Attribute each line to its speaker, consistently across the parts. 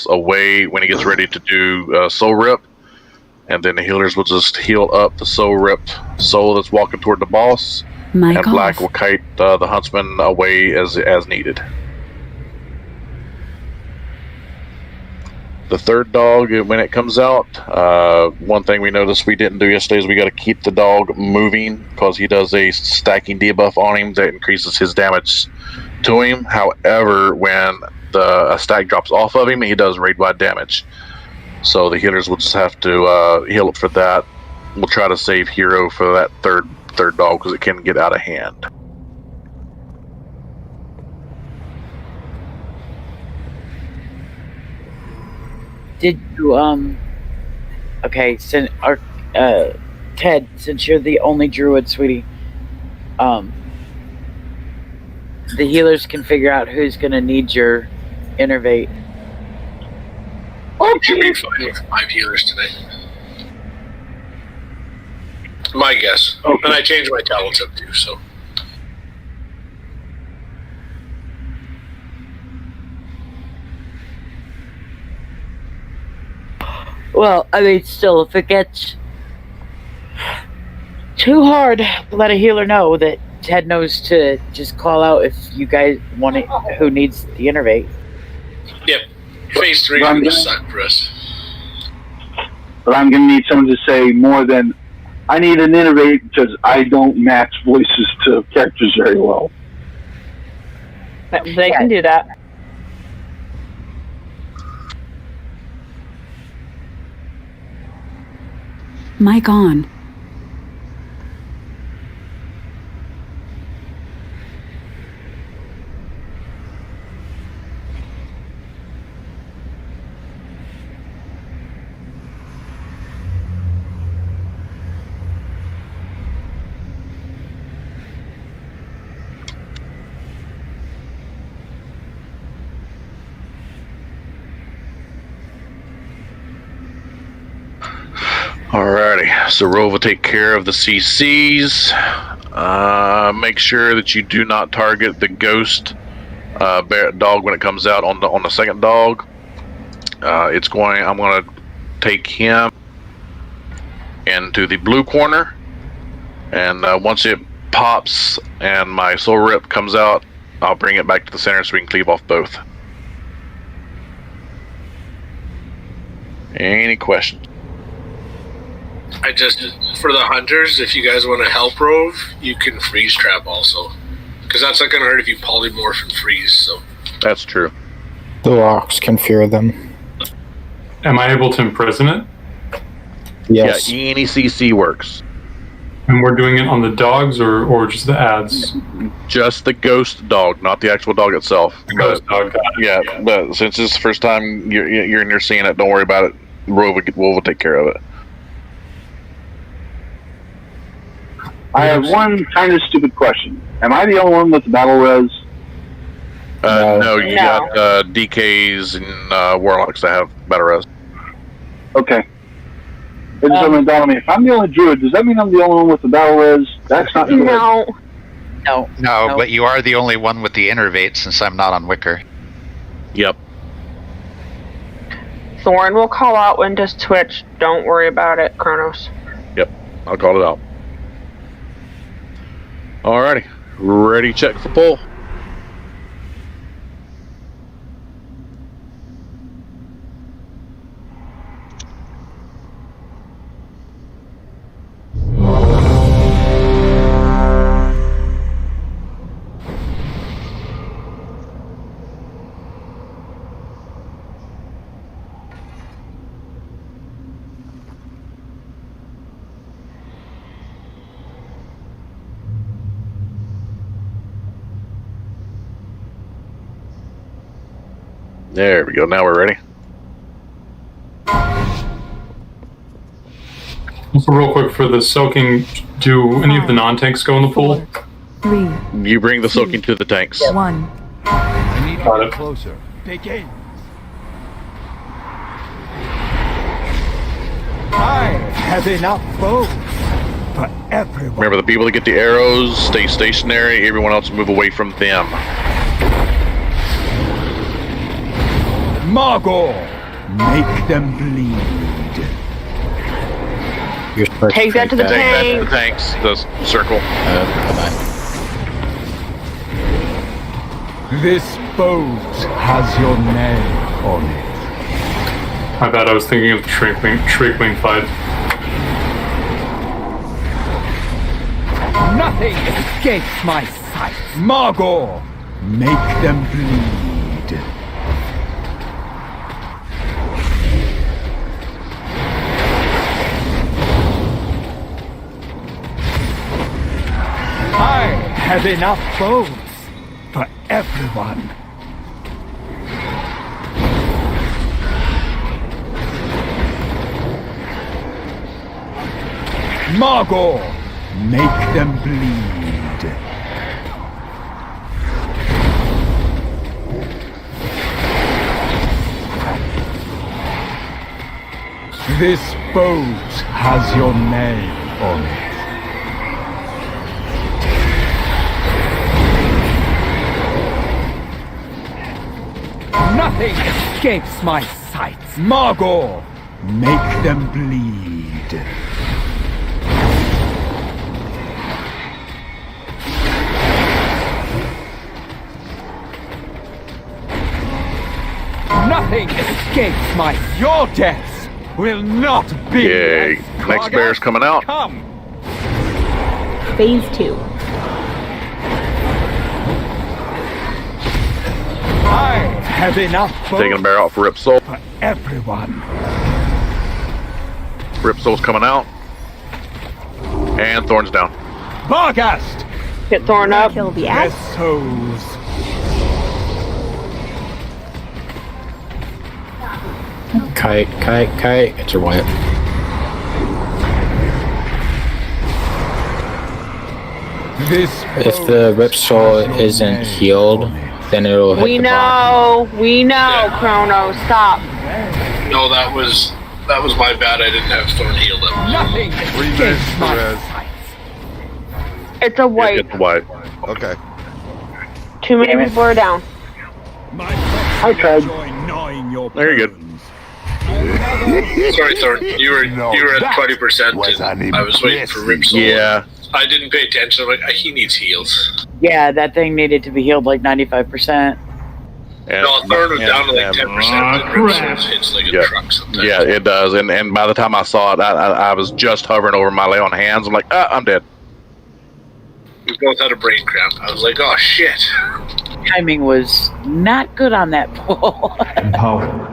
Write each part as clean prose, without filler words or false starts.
Speaker 1: away when he gets ready to do soul rip, and then the healers will just heal up the soul ripped soul that's walking toward the boss, and Black will kite the Huntsman away as needed. The third dog, when it comes out, one thing we noticed we didn't do yesterday is we got to keep the dog moving because he does a stacking debuff on him that increases his damage to him. However, when a stack drops off of him, he does raid-wide damage. So the healers will just have to heal up for that. We'll try to save Hero for that third dog because it can get out of hand.
Speaker 2: Did you, okay, since Ted, since you're the only druid, sweetie, the healers can figure out who's gonna need your innervate.
Speaker 3: Oh, you need 5 healers today. My guess. Okay. And I changed my talents up too, so.
Speaker 2: Well, I mean, still, if it gets too hard, let a healer know that Ted knows to just call out if you guys want it, who needs the innervate.
Speaker 3: Yep. Phase 3 is going to suck for us.
Speaker 4: But I'm going to need someone to say more than, I need an innervate because I don't match voices to characters very well.
Speaker 5: They can do that.
Speaker 6: Mic on.
Speaker 1: Alrighty, so Rove will take care of the CCs. Make sure that you do not target the ghost dog when it comes out on the second dog. I'm going to take him into the blue corner, and once it pops and my soul rip comes out, I'll bring it back to the center so we can cleave off both. Any questions?
Speaker 3: For the hunters, if you guys want to help Rove, you can freeze trap also. Because that's not going to hurt if you polymorph and freeze, so.
Speaker 1: That's true.
Speaker 7: The locks can fear them.
Speaker 8: Am I able to imprison it?
Speaker 7: Yes.
Speaker 1: Yeah, any CC works.
Speaker 8: And we're doing it on the dogs or just the ads?
Speaker 1: Just the ghost dog, not the actual dog itself.
Speaker 8: The ghost dog, got it.
Speaker 1: Yeah, but since this is the first time you're seeing it, don't worry about it. Rove will take care of it.
Speaker 4: I have one kind of stupid question. Am I the only one with the battle res?
Speaker 1: No, you got DKs and Warlocks that have battle res.
Speaker 4: Okay. It just went down on me. If I'm the only druid, does that mean I'm the only one with the battle res? That's not good.
Speaker 2: No,
Speaker 9: but you are the only one with the innervate since I'm not on Wicker.
Speaker 1: Yep.
Speaker 5: Thorn will call out when does Twitch. Don't worry about it, Kronos.
Speaker 1: Yep, I'll call it out. Alrighty, ready, check for pull. There we go, now we're ready.
Speaker 8: Also, real quick, for the soaking, do any of the non-tanks go in the pool?
Speaker 6: 3.
Speaker 1: You bring the soaking to the tanks.
Speaker 6: 1.
Speaker 10: I need to get closer. Begin. I have enough food for everyone.
Speaker 1: Remember, the people that get the arrows stay stationary. Everyone else move away from them.
Speaker 10: Margot, make them bleed.
Speaker 7: You're supposed
Speaker 5: Take that to the
Speaker 1: Take that to the
Speaker 5: tank.
Speaker 1: tanks, the circle.
Speaker 7: Bye-bye.
Speaker 10: This boat has your name on it.
Speaker 8: My bad, I was thinking of the Shriekwing fight.
Speaker 10: Nothing escapes my sight. Margot, make them bleed. I have enough boats for everyone. Margot, make them bleed. This boat has your name on it. Nothing escapes my sight. Margot, make them bleed. Nothing escapes my. Your deaths will not be.
Speaker 1: Yay. Next bear's coming out.
Speaker 10: Come.
Speaker 11: Phase 2.
Speaker 10: I have enough
Speaker 1: Taking a
Speaker 10: boats
Speaker 1: bear out for Rip Soul.
Speaker 10: for everyone.
Speaker 1: Rip Soul's coming out. And Thorn's down.
Speaker 10: Bargast,
Speaker 5: Get Thorn up.
Speaker 11: Kill the
Speaker 10: their
Speaker 11: ass.
Speaker 10: souls.
Speaker 7: Kite. It's your Wyatt.
Speaker 10: This
Speaker 7: If the Rip Soul isn't healed, then it'll hit
Speaker 5: We
Speaker 7: the bottom.
Speaker 5: know, Chrono, stop.
Speaker 3: No, that was my bad. I didn't have Thorn healed up.
Speaker 10: nothing escapes my sight.
Speaker 5: It's a white.
Speaker 1: It's white.
Speaker 12: Okay.
Speaker 5: Too many people are down.
Speaker 10: My
Speaker 4: I tried.
Speaker 10: enjoy gnawing your
Speaker 1: There you're good.
Speaker 10: bones.
Speaker 3: Sorry, Thorn. You were at 20%,
Speaker 12: was
Speaker 3: and I was waiting for Rip Soul.
Speaker 1: Yeah.
Speaker 3: I didn't pay attention. I'm like, he needs heals.
Speaker 2: Yeah, that thing needed to be healed like 95%.
Speaker 1: And,
Speaker 3: No, Thorn was down to like
Speaker 1: and-
Speaker 3: 10%, and Rip Soul hits like a
Speaker 1: Yeah.
Speaker 3: truck sometimes.
Speaker 1: Yeah, it does. And by the time I saw it, I was just hovering over my lay on hands. I'm like, I'm dead.
Speaker 3: We both had a brain cramp. I was like, oh shit.
Speaker 2: Timing was not good on that pull.
Speaker 10: Empower.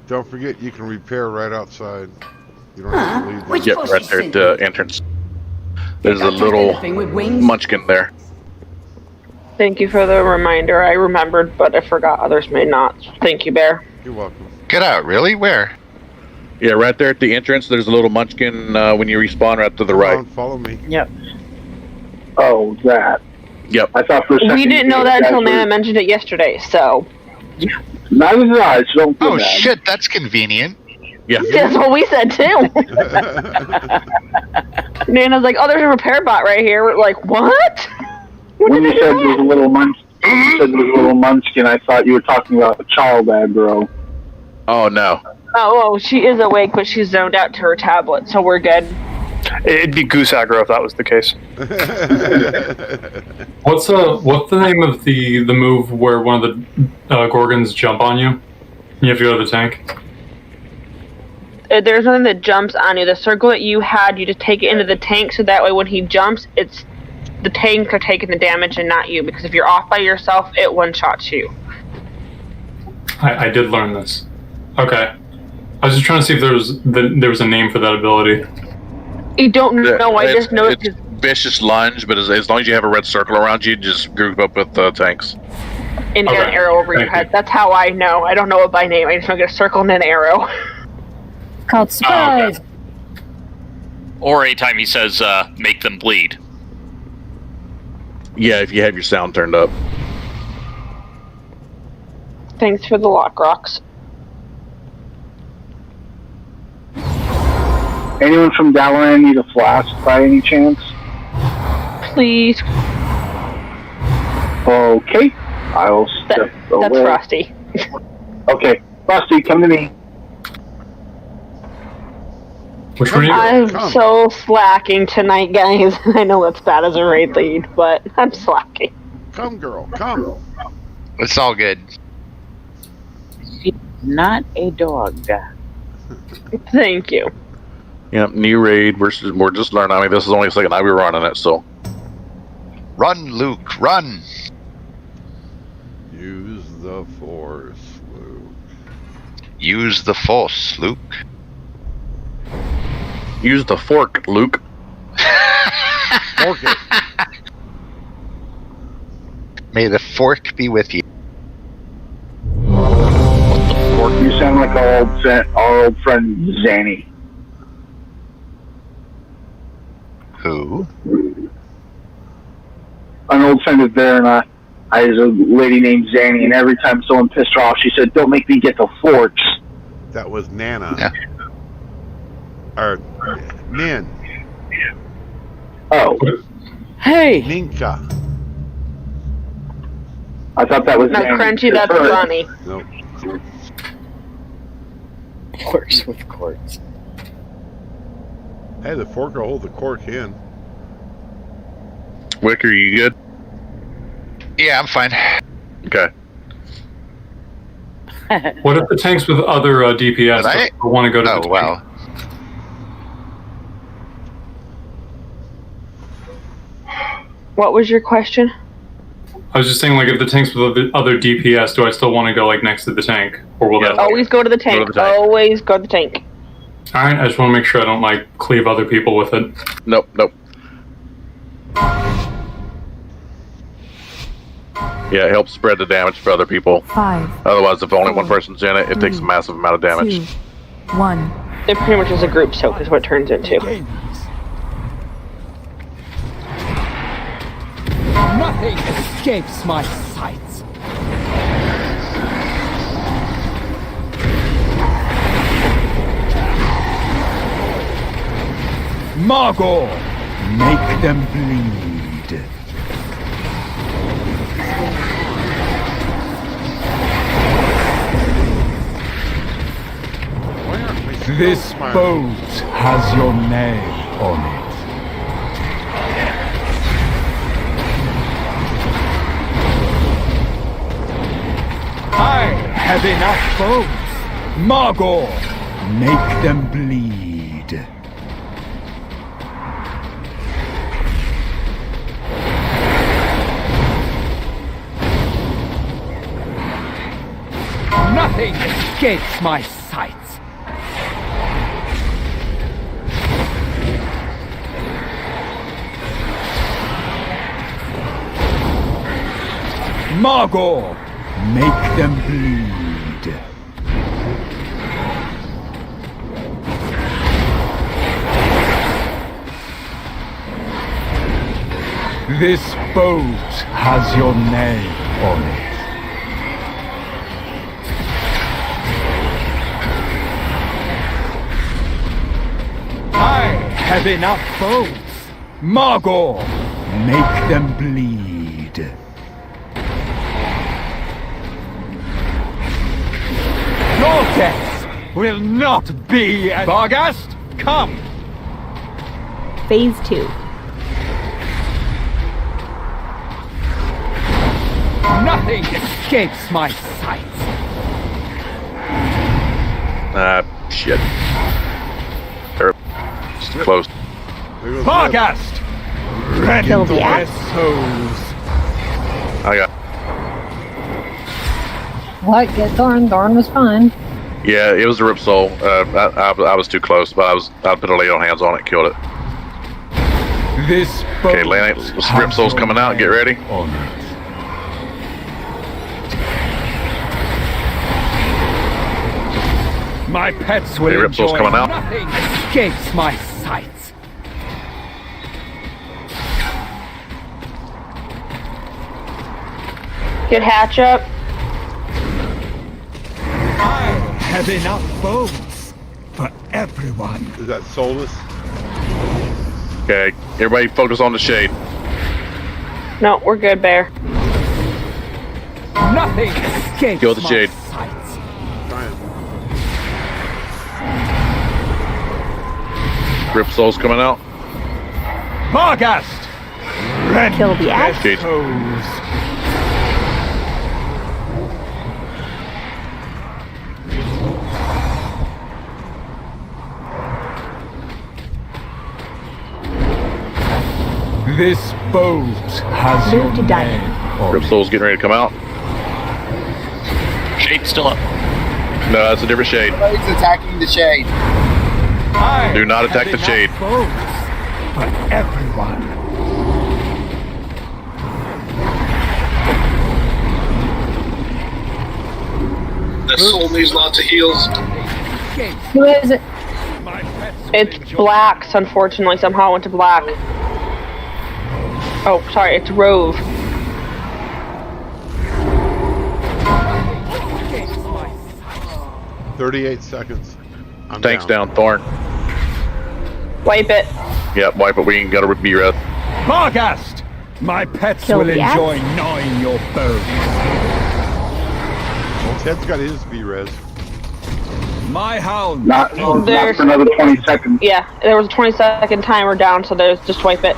Speaker 12: Don't forget, you can repair right outside. You don't have to leave.
Speaker 11: Which
Speaker 1: Yep,
Speaker 11: bush
Speaker 1: right
Speaker 11: is
Speaker 1: there
Speaker 11: in?
Speaker 1: at the entrance. There's a
Speaker 11: That
Speaker 1: little
Speaker 11: thing with wings?
Speaker 1: munchkin there.
Speaker 5: Thank you for the reminder. I remembered, but I forgot. Others may not. Thank you, Bear.
Speaker 12: You're welcome.
Speaker 9: Get out, really? Where?
Speaker 1: Yeah, right there at the entrance. There's a little munchkin when you respawn right to the
Speaker 12: Come
Speaker 1: right.
Speaker 12: on, follow me.
Speaker 2: Yep.
Speaker 4: Oh, that.
Speaker 1: Yep.
Speaker 4: I thought for a second.
Speaker 5: We didn't know that until Nana
Speaker 4: now.
Speaker 5: mentioned it yesterday, so.
Speaker 4: Neither did I, so don't feel
Speaker 9: Oh
Speaker 4: bad.
Speaker 9: shit, that's convenient.
Speaker 1: Yeah.
Speaker 5: That's what we said, too. Nana's like, oh, there's a repair bot right here. We're like, what?
Speaker 4: When you said there was a little munchkin, I thought you were talking about a child aggro.
Speaker 1: Oh no.
Speaker 5: Oh, she is awake, but she's zoned out to her tablet, so we're good.
Speaker 13: It'd be goose aggro if that was the case.
Speaker 8: What's the name of the move where one of the Gorgons jump on you? You have to go to the tank.
Speaker 5: There's one that jumps on you. The circle that you had, you just take it into the tank, so that way when he jumps, it's the tank are taking the damage and not you. Because if you're off by yourself, it one-shots you.
Speaker 8: I did learn this. Okay. I was just trying to see if there was a name for that ability.
Speaker 5: You don't know. I just know
Speaker 1: it's vicious lunge, but as long as you have a red circle around you, just group up with tanks.
Speaker 5: an
Speaker 8: Okay.
Speaker 5: arrow over your
Speaker 8: Thank
Speaker 5: head.
Speaker 8: you.
Speaker 5: That's how I know. I don't know it by name. I just know get a circle and an arrow.
Speaker 11: Called surprise.
Speaker 14: Okay. Or anytime he says, make them bleed.
Speaker 1: Yeah, if you have your sound turned up.
Speaker 5: Thanks for the lock rocks.
Speaker 4: Anyone from Dalaran need a flask by any chance?
Speaker 5: Please.
Speaker 4: Okay. I'll step away.
Speaker 5: That's Frosty.
Speaker 4: Okay. Frosty, come to me.
Speaker 8: Which one are you?
Speaker 5: I'm so slacking tonight, guys. I know that's bad as a raid lead, but I'm slacking.
Speaker 12: Come, girl, come.
Speaker 9: It's all good.
Speaker 2: She's not a dog.
Speaker 5: Thank you.
Speaker 1: Yep, new raid. We're just learning. I mean, this is only the second night we're running it, so.
Speaker 9: Run, Luke, run!
Speaker 12: Use the force, Luke.
Speaker 9: Use the force, Luke.
Speaker 1: Use the fork, Luke.
Speaker 12: Fork it.
Speaker 9: May the fork be with you.
Speaker 4: You sound like our old friend Zanny.
Speaker 9: Who?
Speaker 4: An old friend of there, and I was a lady named Zanny, and every time someone pissed her off, she said, "Don't make me get the forks."
Speaker 12: That was Nana.
Speaker 9: Yeah.
Speaker 12: Or Nin.
Speaker 4: Oh.
Speaker 2: Hey!
Speaker 12: Ninka.
Speaker 4: I thought that was
Speaker 5: No,
Speaker 4: Zanny.
Speaker 5: Crunchy, that's Ronnie.
Speaker 12: Nope.
Speaker 2: Works with quartz.
Speaker 12: Hey, the fork will hold the cork in.
Speaker 1: Wicker, you good?
Speaker 9: Yeah, I'm fine.
Speaker 1: Okay.
Speaker 8: What if the tanks with other DPS want to go to the tank?
Speaker 9: Wow.
Speaker 5: What was your question?
Speaker 8: I was just saying, like, if the tanks with other DPS, do I still want to go, like, next to the tank? Or will that...
Speaker 5: Always go to the tank. Always go to the tank.
Speaker 8: Alright, I just want to make sure I don't, like, cleave other people with it.
Speaker 1: Nope. Yeah, it helps spread the damage for other people.
Speaker 6: 5.
Speaker 1: Otherwise, if only one person's in it, it takes a massive amount of damage.
Speaker 6: 2, 1.
Speaker 5: It pretty much is a group soak is what it turns into.
Speaker 10: Nothing escapes my sights. Margot, make them bleed. This boat has your name on it. I have enough boats. Margot, make them bleed. Nothing escapes my sights. Margot, make them bleed. This boat has your name on it. I have enough boats. Margot, make them bleed. Your death will not be as... Varghast, come!
Speaker 11: Phase 2.
Speaker 10: Nothing escapes my sight.
Speaker 1: Shit. They're close.
Speaker 10: Varghast! Ready
Speaker 11: Kill
Speaker 10: for
Speaker 11: the
Speaker 10: their
Speaker 11: axe.
Speaker 10: souls.
Speaker 1: I got.
Speaker 11: What? Get Thorn. Thorn was fine.
Speaker 1: Yeah, it was a rip soul. I was too close, but I put a lay on hands on it, killed it.
Speaker 10: This
Speaker 1: Okay, Lane, rip soul's coming out. Get ready.
Speaker 10: On it. My pets will
Speaker 1: Okay, rip soul's
Speaker 10: enjoy
Speaker 1: coming out.
Speaker 10: nothing escapes my sights.
Speaker 5: Get hatch up.
Speaker 10: has enough bones for everyone.
Speaker 12: Is that soulless?
Speaker 1: Okay, everybody focus on the shade.
Speaker 5: No, we're good, Bear.
Speaker 10: Nothing escapes
Speaker 1: Kill the
Speaker 10: my
Speaker 1: shade.
Speaker 10: sights.
Speaker 1: Grip Soul's coming out.
Speaker 10: Margast! Red
Speaker 5: Kill the axe.
Speaker 1: Shade.
Speaker 10: toes. This boat has
Speaker 5: Move
Speaker 10: your
Speaker 5: to die.
Speaker 10: name on
Speaker 1: Grip
Speaker 10: it.
Speaker 1: Soul's getting ready to come out.
Speaker 14: Shade's still up.
Speaker 1: No, that's a different shade.
Speaker 15: Somebody's attacking the shade.
Speaker 10: I
Speaker 1: Do not attack
Speaker 10: have
Speaker 1: the shade.
Speaker 10: enough bones for everyone.
Speaker 3: That soul needs lots of heals.
Speaker 11: Who is it?
Speaker 10: My pets will
Speaker 5: It's
Speaker 10: enjoy-
Speaker 5: Blacks, unfortunately. Somehow it went to black. Oh, sorry, it's Rove.
Speaker 12: 38 seconds. I'm
Speaker 1: Tank's down, Thorn.
Speaker 5: Wipe it.
Speaker 1: Yep, wipe it. We ain't got to be red.
Speaker 10: Margast! My pets
Speaker 5: Kill
Speaker 10: will
Speaker 5: the axe.
Speaker 10: enjoy gnawing your bones.
Speaker 12: Well, Ted's got his B-res.
Speaker 10: My hound.
Speaker 4: Not for another 20 seconds.
Speaker 5: Yeah, there was a 20-second timer down, so there's just wipe it.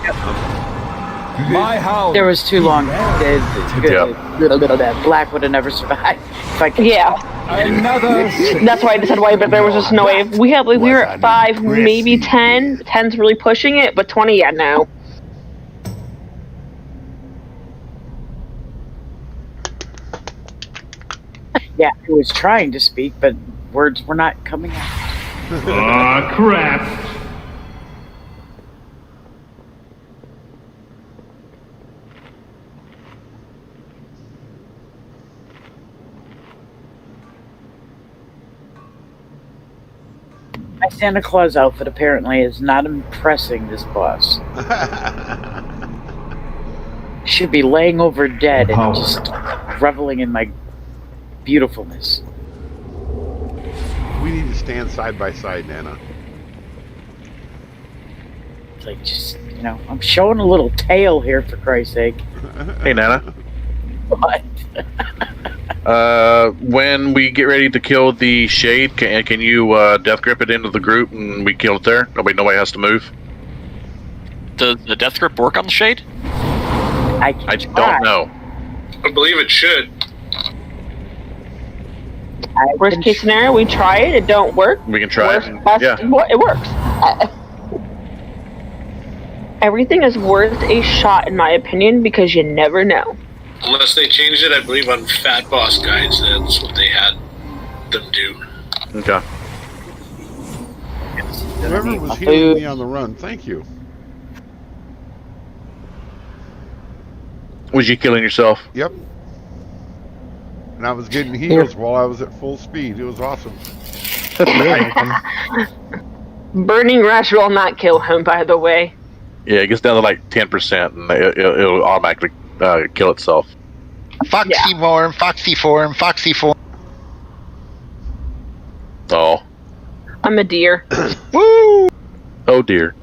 Speaker 10: My hound.
Speaker 2: There was too long. That black would have never survived. If I could.
Speaker 5: Yeah,
Speaker 10: Another.
Speaker 5: that's why I just said wipe it. There was just no way. We were at 5, maybe 10. 10's really pushing it, but 20, yeah, no.
Speaker 2: Yeah, I was trying to speak, but words were not coming out.
Speaker 16: Aw, crap.
Speaker 2: My Santa Claus outfit apparently is not impressing this boss. Should be laying over dead and just reveling in my beautifulness.
Speaker 12: We need to stand side by side, Nana.
Speaker 2: It's like, just, I'm showing a little tail here, for Christ's sake.
Speaker 1: Hey, Nana.
Speaker 2: What?
Speaker 1: When we get ready to kill the shade, can you death grip it into the group and we kill it there? Nobody has to move.
Speaker 14: Does the death grip work on the shade?
Speaker 1: I don't know.
Speaker 3: I believe it should.
Speaker 5: Worst case scenario, we try it. It don't work.
Speaker 1: We can try it. Yeah.
Speaker 5: It works. Everything is worth a shot, in my opinion, because you never know.
Speaker 3: Unless they changed it, I believe on Fat Boss Guides, that's what they had them do.
Speaker 1: Okay.
Speaker 12: Whoever was healing me on the run, thank you.
Speaker 1: Was you killing yourself?
Speaker 12: Yep. And I was getting heals while I was at full speed. It was awesome.
Speaker 5: Burning Rush will not kill him, by the way.
Speaker 1: Yeah, it gets down to like 10% and it'll automatically kill itself.
Speaker 9: Foxy form, foxy form, foxy form.
Speaker 1: Oh.
Speaker 5: I'm a deer.
Speaker 9: Woo!
Speaker 1: Oh dear.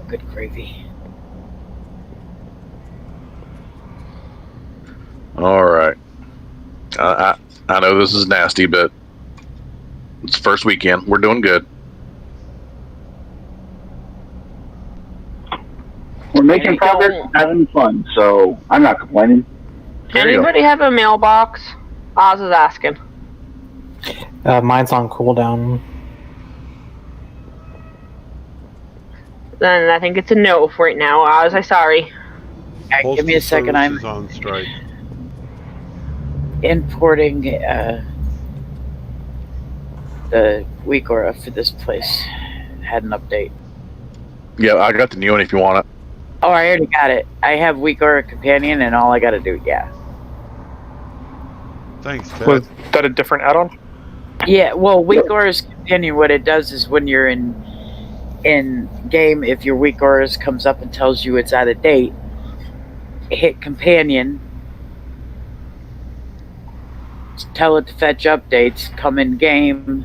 Speaker 2: Good gravy.
Speaker 1: Alright. I know this is nasty, but it's the first weekend. We're doing good.
Speaker 4: We're making progress, having fun, so I'm not complaining.
Speaker 5: Anybody have a mailbox? Oz is asking.
Speaker 7: Mine's on cooldown.
Speaker 5: Then I think it's a no for right now. Oz, I'm sorry.
Speaker 2: Give me a second. I'm
Speaker 12: on strike.
Speaker 2: importing the weak aura for this place. Had an update.
Speaker 1: Yeah, I got the new one if you want it.
Speaker 2: Oh, I already got it. I have weak aura companion, and all I got to do,
Speaker 12: Thanks, Ted.
Speaker 13: Was that a different add-on?
Speaker 2: Yeah, well, weak aura's companion, what it does is when you're in game, if your weak auras comes up and tells you it's out of date, hit companion, tell it to fetch updates, come in game,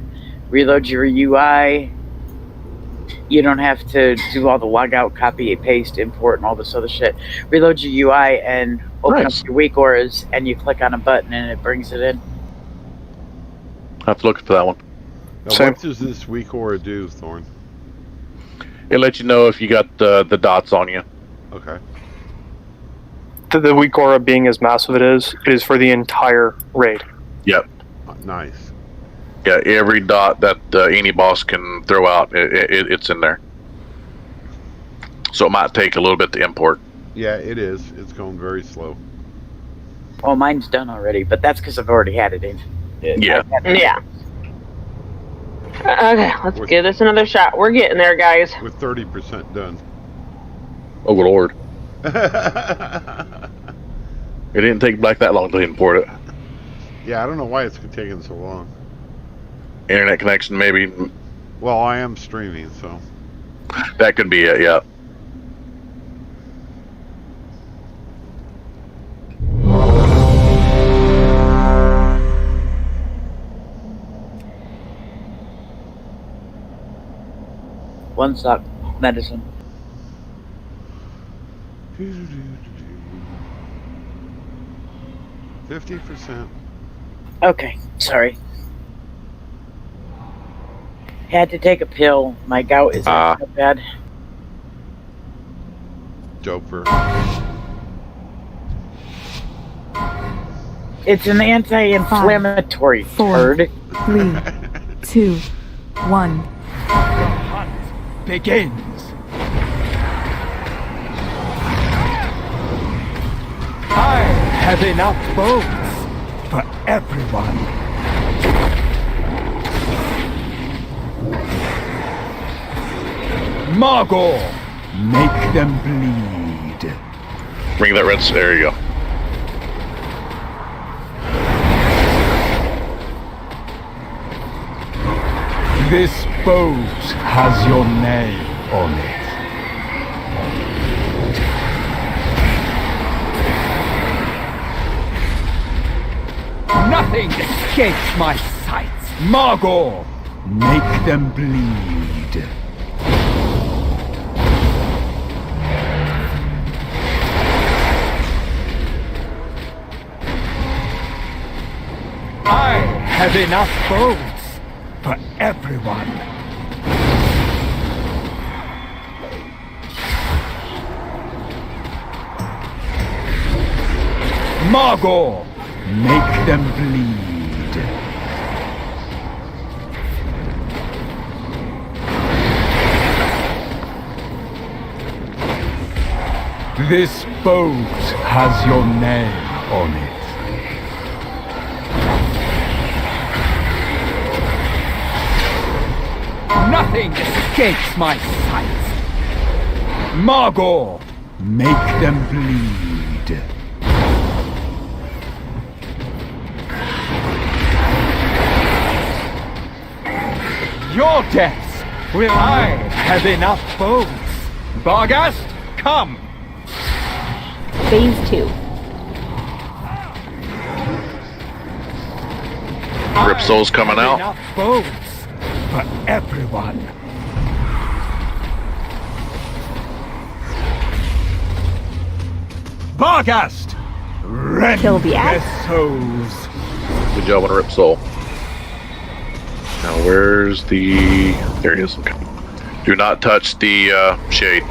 Speaker 2: reload your UI. You don't have to do all the logout, copy, paste, import, and all this other shit. Reload your UI and open up your weak auras, and you click on a button and it brings it in.
Speaker 1: I have to look for that one.
Speaker 12: Now, what does this weak aura do, Thorn?
Speaker 1: It lets you know if you got the dots on you.
Speaker 12: Okay.
Speaker 13: The weak aura being as massive it is for the entire raid.
Speaker 1: Yep.
Speaker 12: Nice.
Speaker 1: Yeah, every dot that any boss can throw out, it's in there. So it might take a little bit to import.
Speaker 12: Yeah, it is. It's going very slow.
Speaker 2: Well, mine's done already, but that's because I've already had it in.
Speaker 1: Yeah.
Speaker 5: Yeah. Okay, let's give this another shot. We're getting there, guys.
Speaker 12: With 30% done.
Speaker 1: Oh, good lord. It didn't take Black that long to import it.
Speaker 12: Yeah, I don't know why it's taking so long.
Speaker 1: Internet connection, maybe.
Speaker 12: Well, I am streaming, so.
Speaker 1: That could be it, yeah.
Speaker 2: One stock medicine.
Speaker 12: 50%.
Speaker 2: Okay, sorry. Had to take a pill. My gout is not so bad.
Speaker 12: Doper.
Speaker 2: It's an anti-inflammatory.
Speaker 6: 4, 3, 2, 1.
Speaker 10: Begins. I have enough boats for everyone. Margot, make them bleed.
Speaker 1: Bring that red. There you go.
Speaker 10: This boat has your name on it. Nothing escapes my sights. Margot, make them bleed. I have enough boats for everyone. Margot, make them bleed. This boat has your name on it. Nothing escapes my sight. Margot, make them bleed. Your deaths will I have enough boats. Barghast, come.
Speaker 11: Phase 2.
Speaker 1: Rip Soul's coming out.
Speaker 10: Enough boats for everyone. Barghast, rend
Speaker 11: Kill the
Speaker 10: their
Speaker 11: axe.
Speaker 10: souls.
Speaker 1: Good job on Rip Soul. Now where's the... There he is. Okay. Do not touch the shade.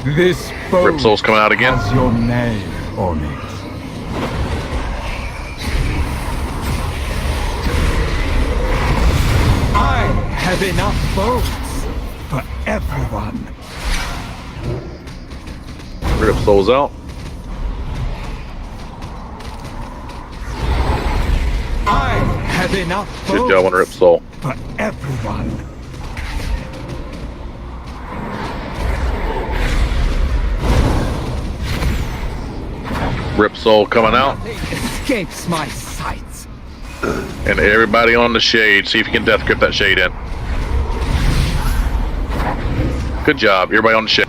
Speaker 10: This boat
Speaker 1: Rip Soul's coming out again.
Speaker 10: has your name on it. I have enough boats for everyone.
Speaker 1: Rip Soul's out.
Speaker 10: I have enough boats
Speaker 1: Good job on Rip Soul.
Speaker 10: for everyone.
Speaker 1: Rip Soul coming out.
Speaker 10: Nothing escapes my sights.
Speaker 1: And everybody on the shade. See if you can death grip that shade in. Good job. Everybody on the shade.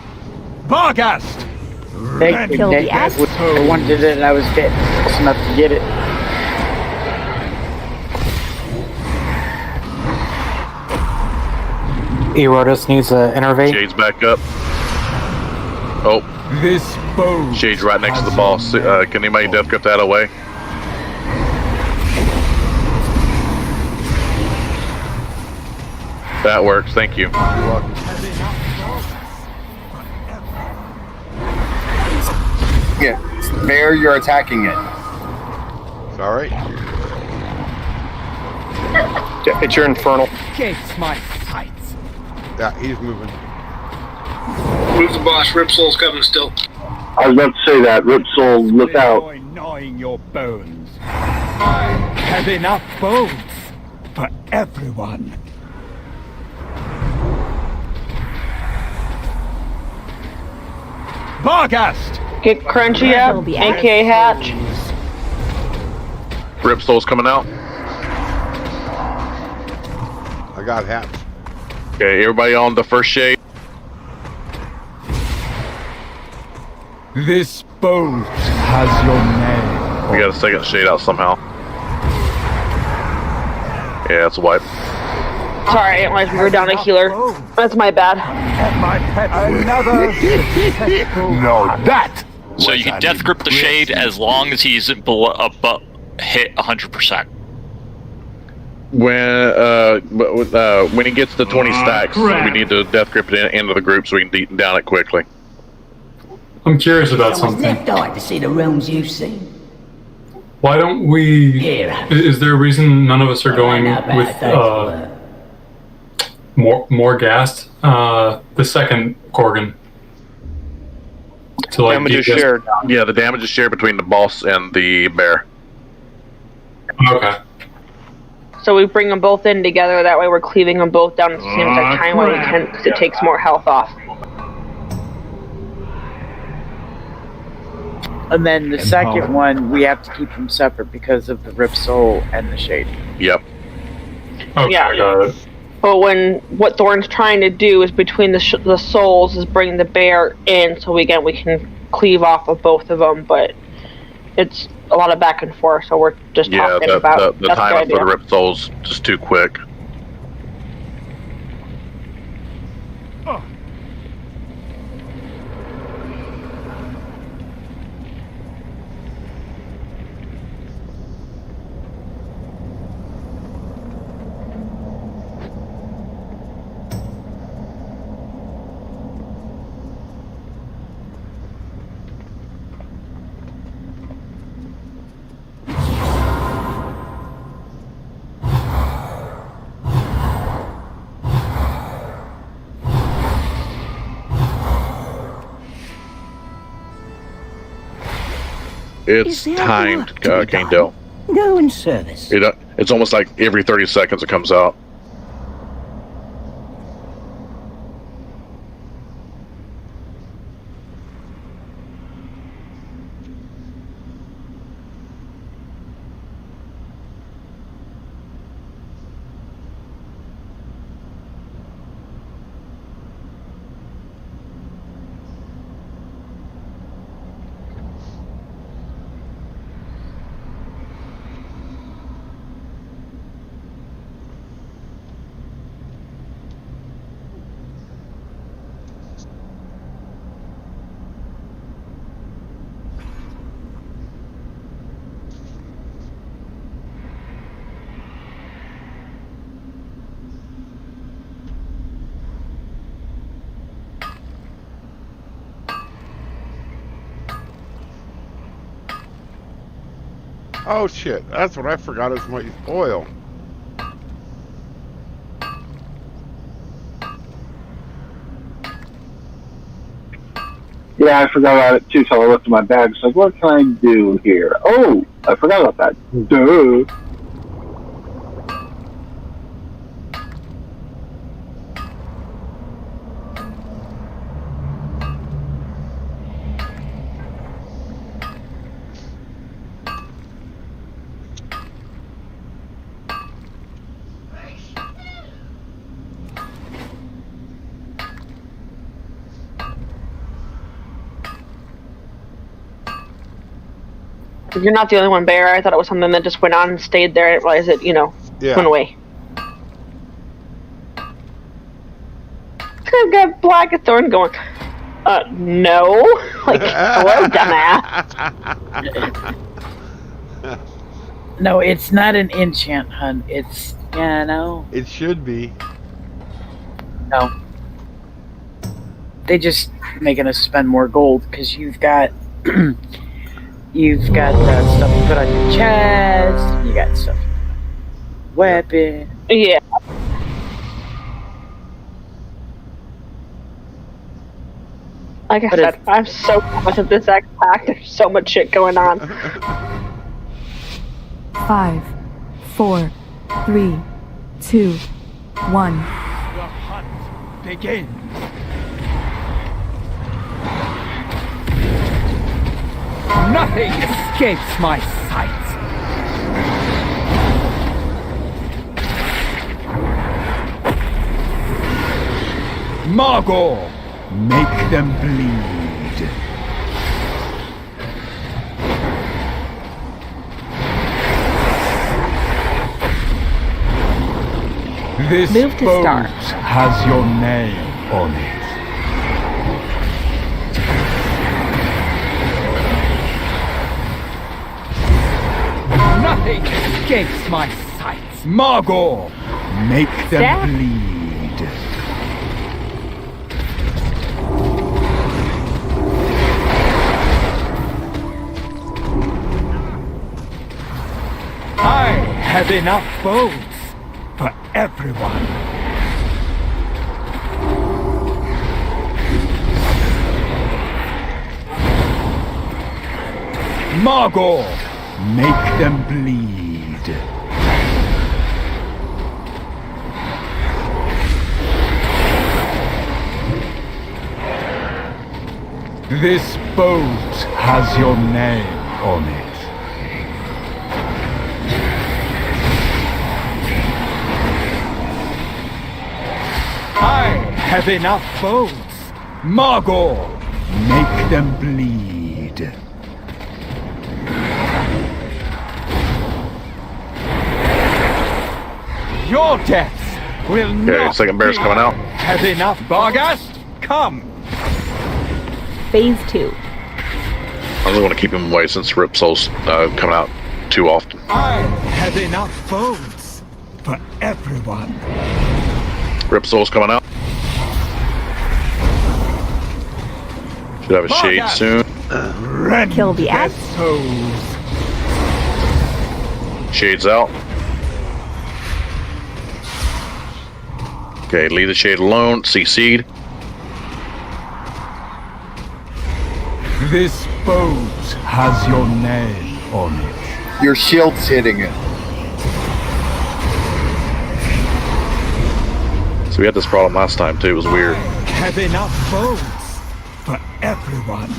Speaker 10: Barghast,
Speaker 2: Thank you,
Speaker 11: Kill
Speaker 2: Nick.
Speaker 11: the
Speaker 2: I wanted it, I was getting close enough to get it.
Speaker 7: Erodus needs to innervate.
Speaker 1: Shade's back up. Oh.
Speaker 10: This bow.
Speaker 1: Shade's right next to the boss. Can anybody death grip that away? That works, thank you.
Speaker 15: Yeah, there you're attacking it.
Speaker 12: It's alright.
Speaker 13: Yeah, it's your infernal.
Speaker 10: Gates my sights.
Speaker 12: Yeah, he's moving.
Speaker 3: Move the boss. Ripsoul's coming still.
Speaker 4: I was about to say that. Ripsoul, look out.
Speaker 10: Gnawing your bones. I have enough bones for everyone. Barghast!
Speaker 5: Get Crunchy up, aka Hatch.
Speaker 1: Ripsoul's coming out.
Speaker 12: I got Hatch.
Speaker 1: Okay, everybody on the first shade.
Speaker 10: This boat has your name.
Speaker 1: We got a second shade out somehow. Yeah, it's a wipe.
Speaker 5: Sorry, I didn't realize we were down a healer. That's my bad.
Speaker 10: Another. No, that.
Speaker 14: So you can death grip the shade as long as he's below, hit 100%.
Speaker 1: When he gets to 20 stacks, we need to death grip it into the group so we can down it quickly.
Speaker 8: I'm curious about something.
Speaker 17: To see the rooms you've seen.
Speaker 8: Why don't we? Is there a reason none of us are going with more gassed? The second Korgan. To like
Speaker 13: damage is shared.
Speaker 1: Yeah, the damage is shared between the boss and the bear.
Speaker 8: Okay.
Speaker 5: So we bring them both in together. That way we're cleaving them both down at the same exact time while we can, because it takes more health off.
Speaker 2: And then the second one, we have to keep them separate because of the Ripsoul and the Shade.
Speaker 1: Yep.
Speaker 8: Okay,
Speaker 5: Yeah.
Speaker 8: got it.
Speaker 5: But what Thorn's trying to do is between the souls is bring the bear in, so we can cleave off of both of them. But it's a lot of back and forth, so we're just talking about
Speaker 1: the time for the Ripsoul's just too quick. It's timed, Kingdale.
Speaker 17: Go in service.
Speaker 1: It's almost like every 30 seconds it comes out.
Speaker 12: Oh shit, that's what I forgot is my oil.
Speaker 4: Yeah, I forgot about it too, so I looked at my bag. It's like, what can I do here? Oh, I forgot about that. Duh.
Speaker 5: You're not the only one, Bear. I thought it was something that just went on and stayed there. I didn't realize it, went away. I've got Blackthorn going, no. Like, hello, dumbass.
Speaker 2: No, it's not an enchant hunt. It's,
Speaker 12: It should be.
Speaker 2: No. They just making us spend more gold because you've got stuff to put on your chest. You got stuff, weapon.
Speaker 5: Yeah. Like I said, I'm so much of this X pack. There's so much shit going on.
Speaker 6: 5, 4, 3, 2, 1.
Speaker 10: The hunt begins. Nothing escapes my sight. Margor, make them bleed. This
Speaker 11: Move to
Speaker 10: boat
Speaker 11: start.
Speaker 10: has your name on it. Nothing escapes my sight. Margor, make them
Speaker 11: Staff?
Speaker 10: bleed. I have enough boats for everyone. Margor, make them bleed. This boat has your name on it. I have enough boats. Margor, make them bleed. Your deaths will not
Speaker 1: second bear's coming out.
Speaker 10: have enough. Barghast, come.
Speaker 11: Phase 2.
Speaker 1: I really want to keep him away since Ripsoul's coming out too often.
Speaker 10: I have enough boats for everyone.
Speaker 1: Ripsoul's coming out. Should have a shade soon.
Speaker 10: Rend
Speaker 11: Kill the
Speaker 10: their
Speaker 11: axe.
Speaker 10: souls.
Speaker 1: Shade's out. Okay, leave the shade alone. CC'd.
Speaker 10: This boat has your name on it.
Speaker 15: Your shield's hitting it.
Speaker 1: So we had this problem last time too. It was weird.
Speaker 10: Have enough boats for everyone.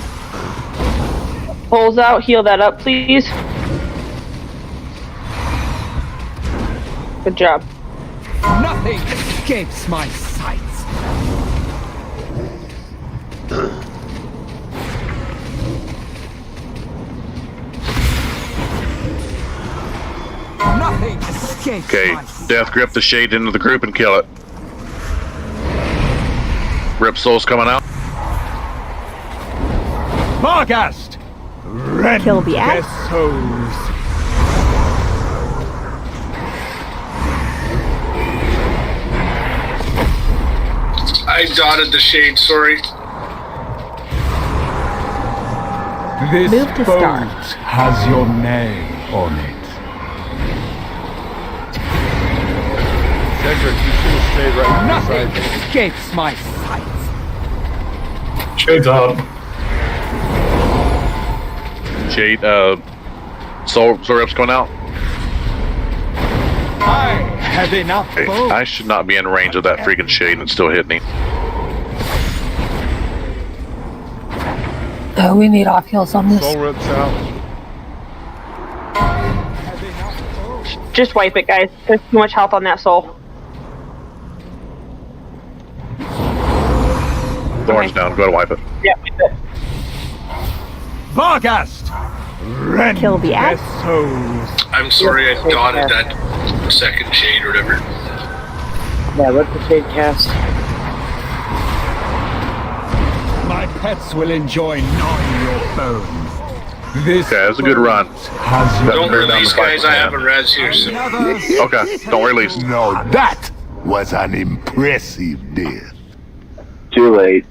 Speaker 5: Pulls out, heal that up, please. Good job.
Speaker 10: Nothing escapes my sights. Nothing escapes
Speaker 1: Okay,
Speaker 10: my sight.
Speaker 1: Death grip the shade into the group and kill it. Ripsoul's coming out.
Speaker 10: Barghast, rend
Speaker 11: Kill the
Speaker 10: their
Speaker 11: axe.
Speaker 10: souls.
Speaker 3: I dotted the shade, sorry.
Speaker 10: This
Speaker 11: Move to
Speaker 10: boat
Speaker 11: start.
Speaker 10: has your name on it.
Speaker 12: Cedric, you should have stayed right
Speaker 10: Nothing
Speaker 12: beside me.
Speaker 10: escapes my sight.
Speaker 8: Shade's up.
Speaker 1: Shade, Soul Rip's coming out.
Speaker 10: I have enough
Speaker 1: Okay,
Speaker 10: boats.
Speaker 1: I should not be in range of that freaking shade and still hitting him.
Speaker 18: We need off heals on this.
Speaker 12: Soul rips out.
Speaker 5: Just wipe it, guys. There's too much health on that soul.
Speaker 1: Thorn's down. Go to wipe it.
Speaker 5: Yeah, wipe it.
Speaker 10: Barghast, Rend
Speaker 11: Kill the
Speaker 10: their
Speaker 11: axe.
Speaker 10: souls.
Speaker 3: I'm sorry I dotted that second shade or whatever.
Speaker 2: Yeah, let the shade cast.
Speaker 10: My pets will enjoy gnawing your bones. This
Speaker 1: Okay, that's a good run.
Speaker 3: Don't release, guys. I have a res here soon.
Speaker 1: Okay, don't release.
Speaker 15: No, that was an impressive death.
Speaker 4: Too late.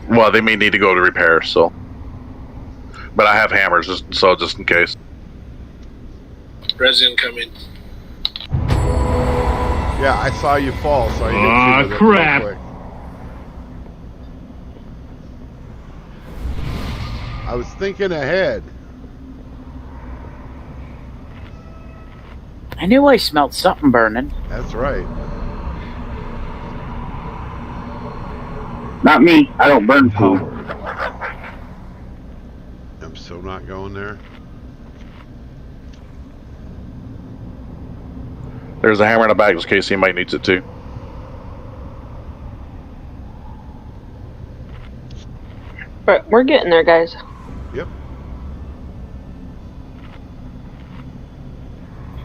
Speaker 1: Well, they may need to go to repair, so. But I have hammers, just in case.
Speaker 3: Res incoming.
Speaker 12: Yeah, I saw you fall, so I hit
Speaker 16: Aw,
Speaker 12: you with it
Speaker 16: crap.
Speaker 12: real quick. I was thinking ahead.
Speaker 2: I knew I smelled something burning.
Speaker 12: That's right.
Speaker 4: Not me. I don't burn food.
Speaker 12: I'm still not going there.
Speaker 1: There's a hammer in the back just in case anybody needs it too.
Speaker 5: But we're getting there, guys.
Speaker 12: Yep.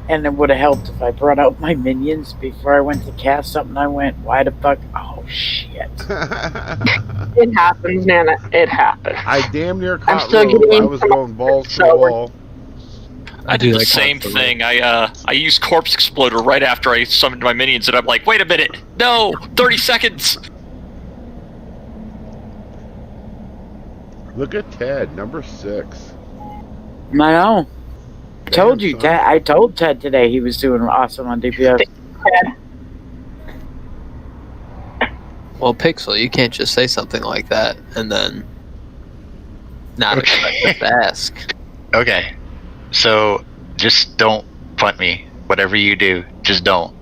Speaker 2: And it would have helped if I brought out my minions before I went to cast something. I went, why the fuck? Oh, shit.
Speaker 5: It happens, Nana. It happens.
Speaker 12: I damn near caught
Speaker 5: still
Speaker 12: Rogue.
Speaker 5: getting
Speaker 12: I was going balls to the wall.
Speaker 14: I did the same thing. I used Corpse Exploder right after I summoned my minions, and I'm like, wait a minute, no, 30 seconds.
Speaker 12: Look at Ted, number 6.
Speaker 2: I know. Told you,
Speaker 12: son.
Speaker 2: Ted. I told Ted today he was doing awesome on DPS.
Speaker 19: Well, Pixel, you can't just say something like that and then not expect us to ask.
Speaker 9: Okay, so just don't punt me. Whatever you do, just don't.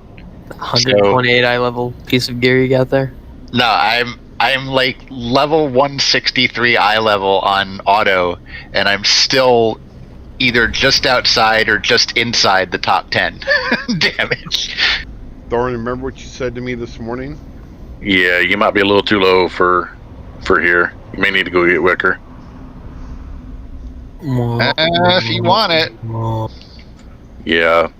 Speaker 19: 128 eye level piece of gear you got there?
Speaker 9: No, I'm like level 163 eye level on auto, and I'm still either just outside or just inside the top 10 damage.
Speaker 12: Thorne, remember what you said to me this morning?
Speaker 1: Yeah, you might be a little too low for here. You may need to go get Wicker.
Speaker 9: If you want it.
Speaker 1: Yeah.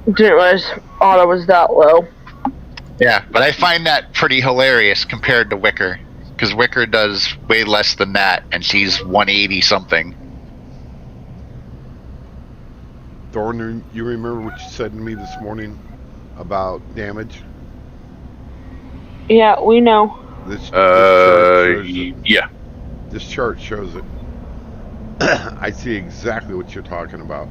Speaker 5: Didn't realize auto was that low.
Speaker 9: Yeah, but I find that pretty hilarious compared to Wicker. Because Wicker does way less than that, and she's 180 something.
Speaker 12: Thorne, you remember what you said to me this morning about damage?
Speaker 5: Yeah, we know.
Speaker 12: This chart shows it.
Speaker 1: Yeah.
Speaker 12: This chart shows it. I see exactly what you're talking about.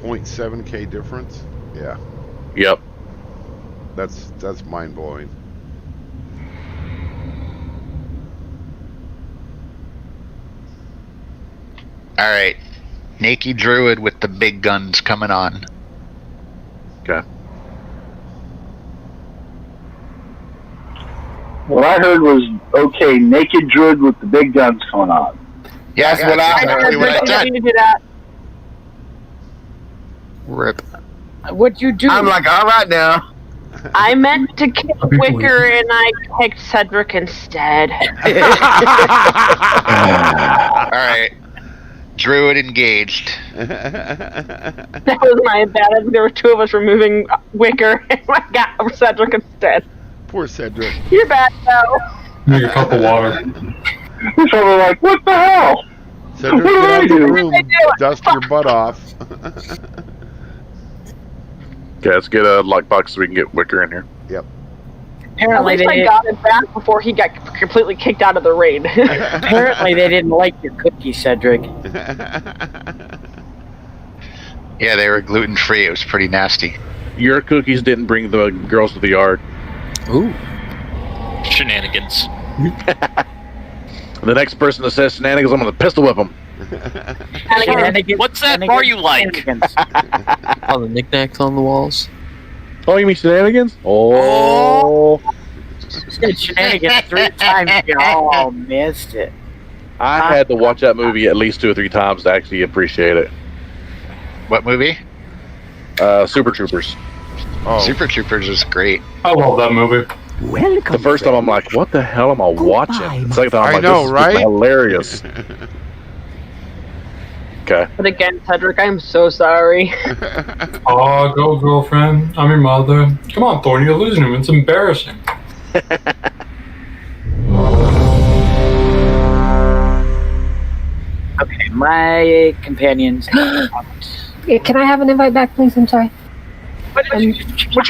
Speaker 12: 0.7k difference? Yeah.
Speaker 1: Yep.
Speaker 12: That's mind blowing.
Speaker 9: Alright. Naked Druid with the big guns coming on.
Speaker 1: Okay.
Speaker 4: What I heard was, okay, naked druid with the big guns coming on.
Speaker 9: Yeah, that's what I heard. What I said.
Speaker 5: To do that.
Speaker 19: Rip.
Speaker 2: What'd you do?
Speaker 15: I'm like, all right now.
Speaker 5: I meant to kill Wicker and I picked Cedric instead.
Speaker 9: Alright. Druid engaged.
Speaker 5: That was my bad. There were two of us removing Wicker and I got Cedric instead.
Speaker 12: Poor Cedric.
Speaker 5: You're bad though.
Speaker 8: Make a cup of water.
Speaker 4: So we're like, what the hell?
Speaker 12: Cedric,
Speaker 4: What
Speaker 12: get
Speaker 4: did I
Speaker 12: out of the
Speaker 4: do?
Speaker 12: room. Dust your butt off.
Speaker 1: Okay, let's get a lockbox so we can get Wicker in here.
Speaker 12: Yep.
Speaker 5: At
Speaker 2: Apparently
Speaker 5: least I got it back before he got completely kicked out of the raid.
Speaker 2: Apparently they didn't like your cookie, Cedric.
Speaker 9: Yeah, they were gluten free. It was pretty nasty.
Speaker 1: Your cookies didn't bring the girls to the yard.
Speaker 19: Ooh.
Speaker 14: Shenanigans.
Speaker 1: The next person that says shenanigans, I'm gonna pistol whip them.
Speaker 14: What's that bar you like?
Speaker 19: All the knickknacks on the walls.
Speaker 1: Oh, you mean shenanigans? Oh.
Speaker 2: Said shenanigans 3 times. Y'all missed it.
Speaker 1: I had to watch that movie at least 2 or 3 times to actually appreciate it.
Speaker 9: What movie?
Speaker 1: Super Troopers.
Speaker 12: Oh.
Speaker 9: Super Troopers is great.
Speaker 8: I love that movie.
Speaker 17: Welcome.
Speaker 1: The first time I'm like, what the hell am I watching? The second time I'm like,
Speaker 12: know,
Speaker 1: this is
Speaker 12: right?
Speaker 1: hilarious. Okay.
Speaker 5: But again, Cedric, I'm so sorry.
Speaker 8: Oh, go girlfriend. I'm your mother. Come on, Thorn, you're losing him. It's embarrassing.
Speaker 2: Okay, my companions.
Speaker 18: Yeah, can I have an invite back, please? I'm sorry.
Speaker 1: What'd you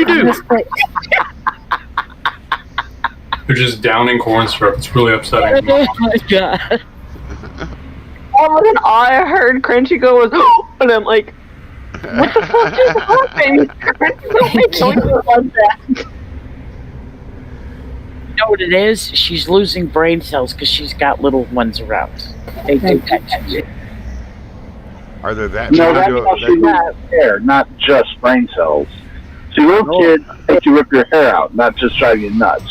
Speaker 1: do?
Speaker 8: You're just downing corn syrup. It's really upsetting.
Speaker 2: Oh my god.
Speaker 5: All of an I heard Crunchy go was, and I'm like, what the fuck just happened? Crunchy don't want that.
Speaker 2: You know what it is? She's losing brain cells because she's got little ones around. They do that.
Speaker 12: Are there that
Speaker 4: No,
Speaker 12: many?
Speaker 4: that's how she loses hair, not just brain cells. See, little kids make you rip your hair out, not just drive you nuts.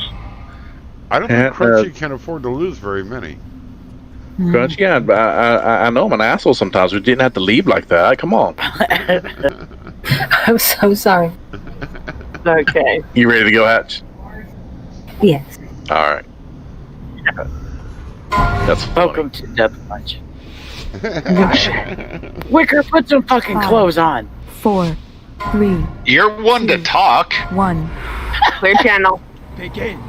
Speaker 12: I don't think Crunchy can afford to lose very many.
Speaker 1: Crunch, yeah, I know I'm an asshole sometimes. We didn't have to leave like that. Come on.
Speaker 18: I'm so sorry.
Speaker 5: Okay.
Speaker 1: You ready to go, Hatch?
Speaker 18: Yes.
Speaker 1: All right. That's funny.
Speaker 2: Welcome to Deathwatch. Wicker, put some fucking clothes on.
Speaker 6: 4, 3,
Speaker 9: You're one to talk.
Speaker 6: 1.
Speaker 5: Clear channel.
Speaker 10: Begins.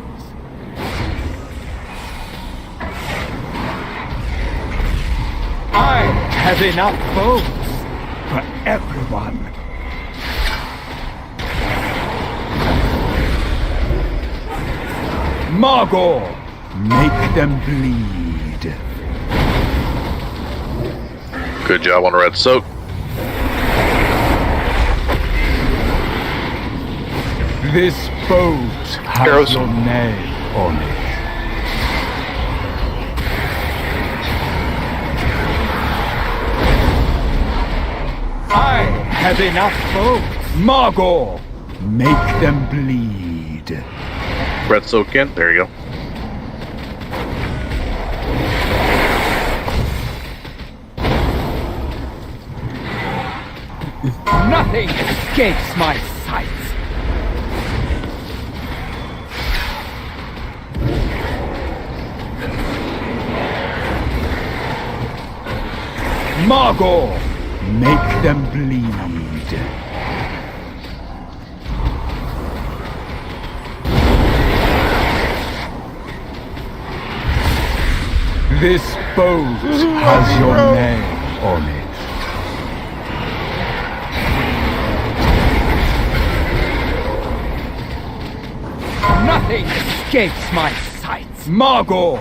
Speaker 10: I have enough foes for everyone. Margot, make them bleed.
Speaker 1: Good job on the red soak.
Speaker 10: This boat has your name on it. I have enough foes. Margot, make them bleed.
Speaker 1: Red soak in. There you go.
Speaker 10: Nothing escapes my sight. Margot, make them bleed. This boat has your name on it. Nothing escapes my sight. Margot,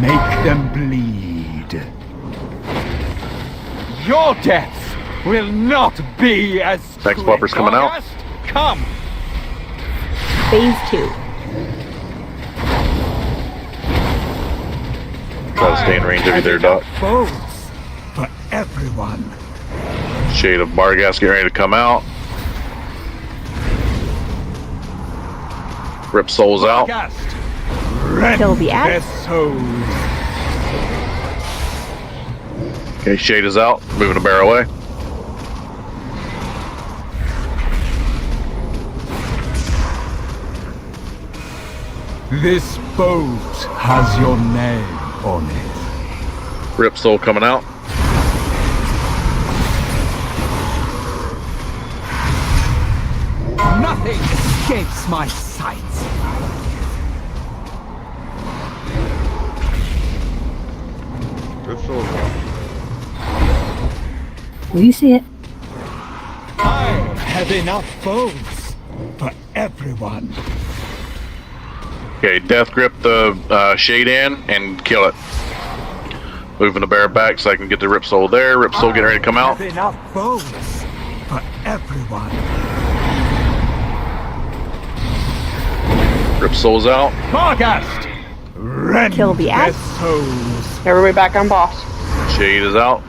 Speaker 10: make them bleed. Your death will not be as
Speaker 1: Thanks, Whopper's coming out.
Speaker 10: August. Come.
Speaker 11: Phase 2.
Speaker 1: Try to stay in range of you there, Doc.
Speaker 10: Foes for everyone.
Speaker 1: Shade of Barghast getting ready to come out. Rip souls out.
Speaker 11: Kill the
Speaker 10: Their
Speaker 11: axe.
Speaker 10: souls.
Speaker 1: Okay, Shade is out. Moving the bear away.
Speaker 10: This boat has your name on it.
Speaker 1: Rip soul coming out.
Speaker 10: Nothing escapes my sight.
Speaker 12: Good soul.
Speaker 18: We see it.
Speaker 10: I have enough foes for everyone.
Speaker 1: Okay, Death grip the Shade in and kill it. Moving the bear back so I can get the Rip soul there. Rip soul getting ready to come out.
Speaker 10: I have enough foes for everyone.
Speaker 1: Rip soul's out.
Speaker 10: Barghast! Rend
Speaker 11: Kill the
Speaker 10: their
Speaker 11: axe.
Speaker 10: souls.
Speaker 5: Everybody back on boss.
Speaker 1: Shade is out.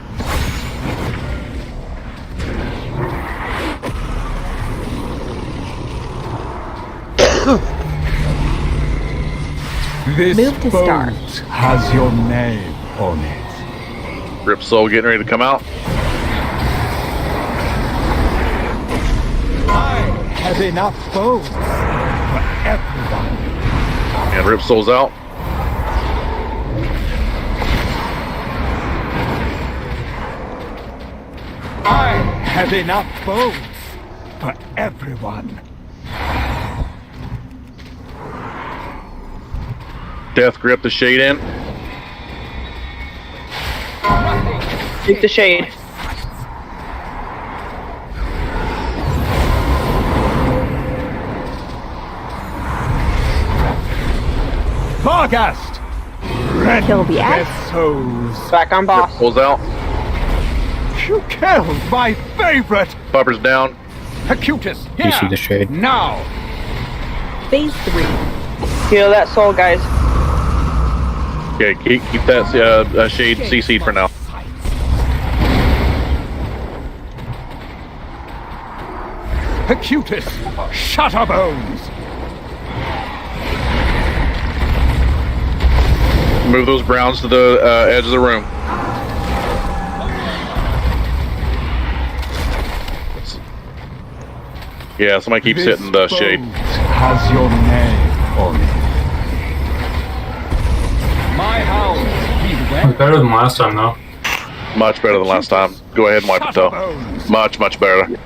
Speaker 10: This
Speaker 11: Move to
Speaker 10: boat
Speaker 11: start.
Speaker 10: has your name on it.
Speaker 1: Rip soul getting ready to come out.
Speaker 10: I have enough foes for everyone.
Speaker 1: And Rip Soul's out.
Speaker 10: I have enough bones for everyone.
Speaker 1: Death grip the shade in.
Speaker 5: Take the shade.
Speaker 10: Vargast!
Speaker 11: Kill the
Speaker 10: their
Speaker 11: axe.
Speaker 10: souls.
Speaker 5: Back on boss.
Speaker 1: Pulls out.
Speaker 10: You killed my favorite!
Speaker 1: Bupper's down.
Speaker 10: Acutus, here!
Speaker 7: You see the shade?
Speaker 10: Now!
Speaker 11: Phase 3.
Speaker 5: Heal that soul, guys.
Speaker 1: Okay, keep that shade CC for now.
Speaker 10: Acutus, Shutterbones!
Speaker 1: Move those browns to the edge of the room. Yeah, somebody keeps hitting the shade.
Speaker 10: Has your name on it. My hounds
Speaker 8: It's better than last time, though.
Speaker 1: Much better than last time. Go ahead and wipe it though. Much better.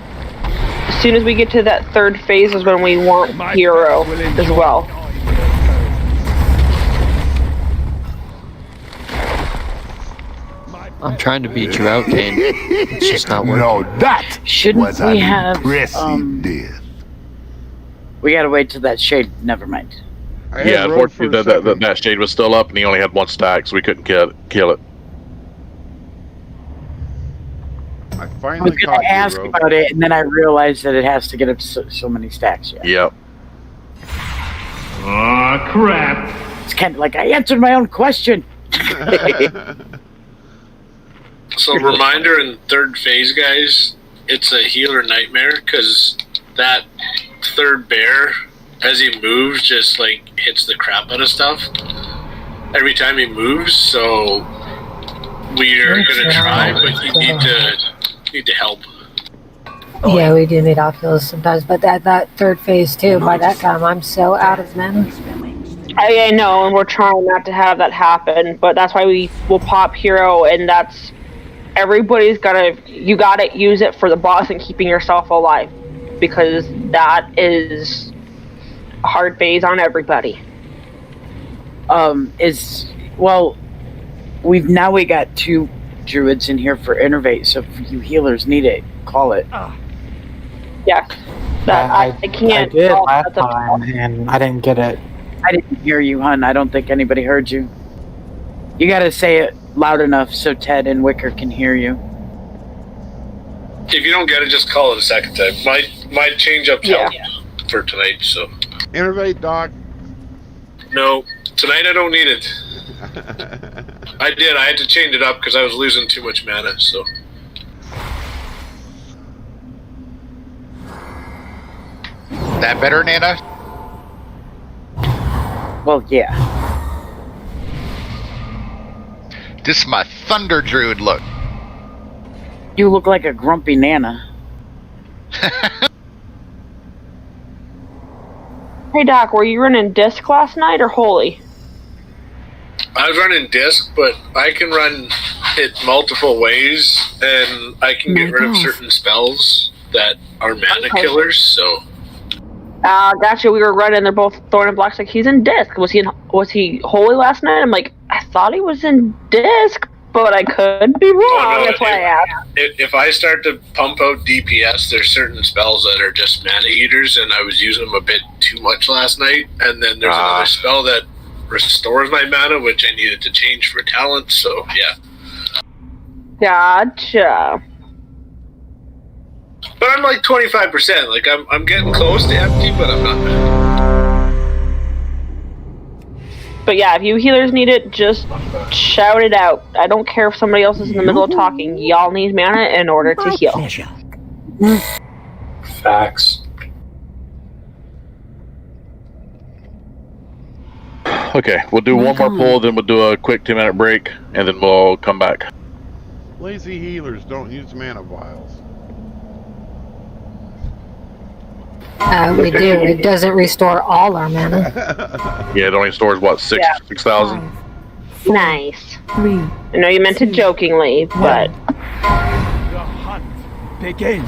Speaker 5: As soon as we get to that third phase is when we want hero as well.
Speaker 19: I'm trying to beat you out, Kane. It's just not working.
Speaker 15: No, that
Speaker 2: Shouldn't
Speaker 15: was
Speaker 2: we
Speaker 15: an
Speaker 2: have,
Speaker 15: impressive death.
Speaker 2: We gotta wait till that shade. Never mind.
Speaker 1: Yeah, unfortunately that shade was still up and he only had one stack, so we couldn't kill it.
Speaker 12: I
Speaker 2: I
Speaker 12: finally
Speaker 2: was gonna
Speaker 12: caught
Speaker 2: ask
Speaker 12: you,
Speaker 2: about it, and then I realized that it has to get up so many stacks. Yeah.
Speaker 1: Yep.
Speaker 16: Aw, crap.
Speaker 2: It's kind of like I answered my own question.
Speaker 3: So reminder in third phase, guys, it's a healer nightmare because that third bear, as he moves, just like hits the crap out of stuff every time he moves. So we're gonna try, but you need to help.
Speaker 18: Yeah, we do need off heals sometimes, but that third phase too, by that time I'm so out of mana.
Speaker 5: I know, and we're trying not to have that happen, but that's why we will pop hero, and that's everybody's you gotta use it for the boss and keeping yourself alive, because that is a hard phase on everybody.
Speaker 2: We got 2 druids in here for innervate, so if you healers need it, call it.
Speaker 5: Yes. I can't.
Speaker 20: I did last time, and I didn't get it.
Speaker 2: I didn't hear you, hun. I don't think anybody heard you. You gotta say it loud enough so Ted and Wicker can hear you.
Speaker 3: If you don't get it, just call it a second time. Might change up help for tonight. So
Speaker 12: innervate, Doc.
Speaker 3: No, tonight I don't need it. I did. I had to change it up because I was losing too much mana. So.
Speaker 9: That better, Nana?
Speaker 2: Well, yeah.
Speaker 9: This is my Thunder Druid look.
Speaker 2: You look like a grumpy Nana.
Speaker 5: Hey Doc, were you running disc last night or holy?
Speaker 3: I was running disc, but I can run it multiple ways, and I can get rid of certain spells that are mana killers. So.
Speaker 5: Gotcha. We were running. They're both Thorn and Black's like, he's in disc. Was he holy last night? I'm like, I thought he was in disc, but I could be wrong.
Speaker 3: Oh, no,
Speaker 5: that's why I asked.
Speaker 3: If I start to pump out DPS, there's certain spells that are just mana eaters, and I was using them a bit too much last night. And then there's another spell that restores my mana, which I needed to change for talent. So yeah.
Speaker 5: Gotcha.
Speaker 3: But I'm like 25%. Like I'm getting close to empty, but I'm not.
Speaker 5: But yeah, if you healers need it, just shout it out. I don't care if somebody else is in the middle of talking. Y'all need mana in order to heal.
Speaker 8: Facts.
Speaker 1: Okay, we'll do one more pull, then we'll do a quick 2-minute break, and then we'll come back.
Speaker 12: Lazy healers don't use mana vials.
Speaker 18: We do. It doesn't restore all our mana.
Speaker 1: Yeah, it only stores what 6,000.
Speaker 5: Nice.
Speaker 6: 3.
Speaker 5: I know you meant it jokingly, but
Speaker 10: The hunt begins.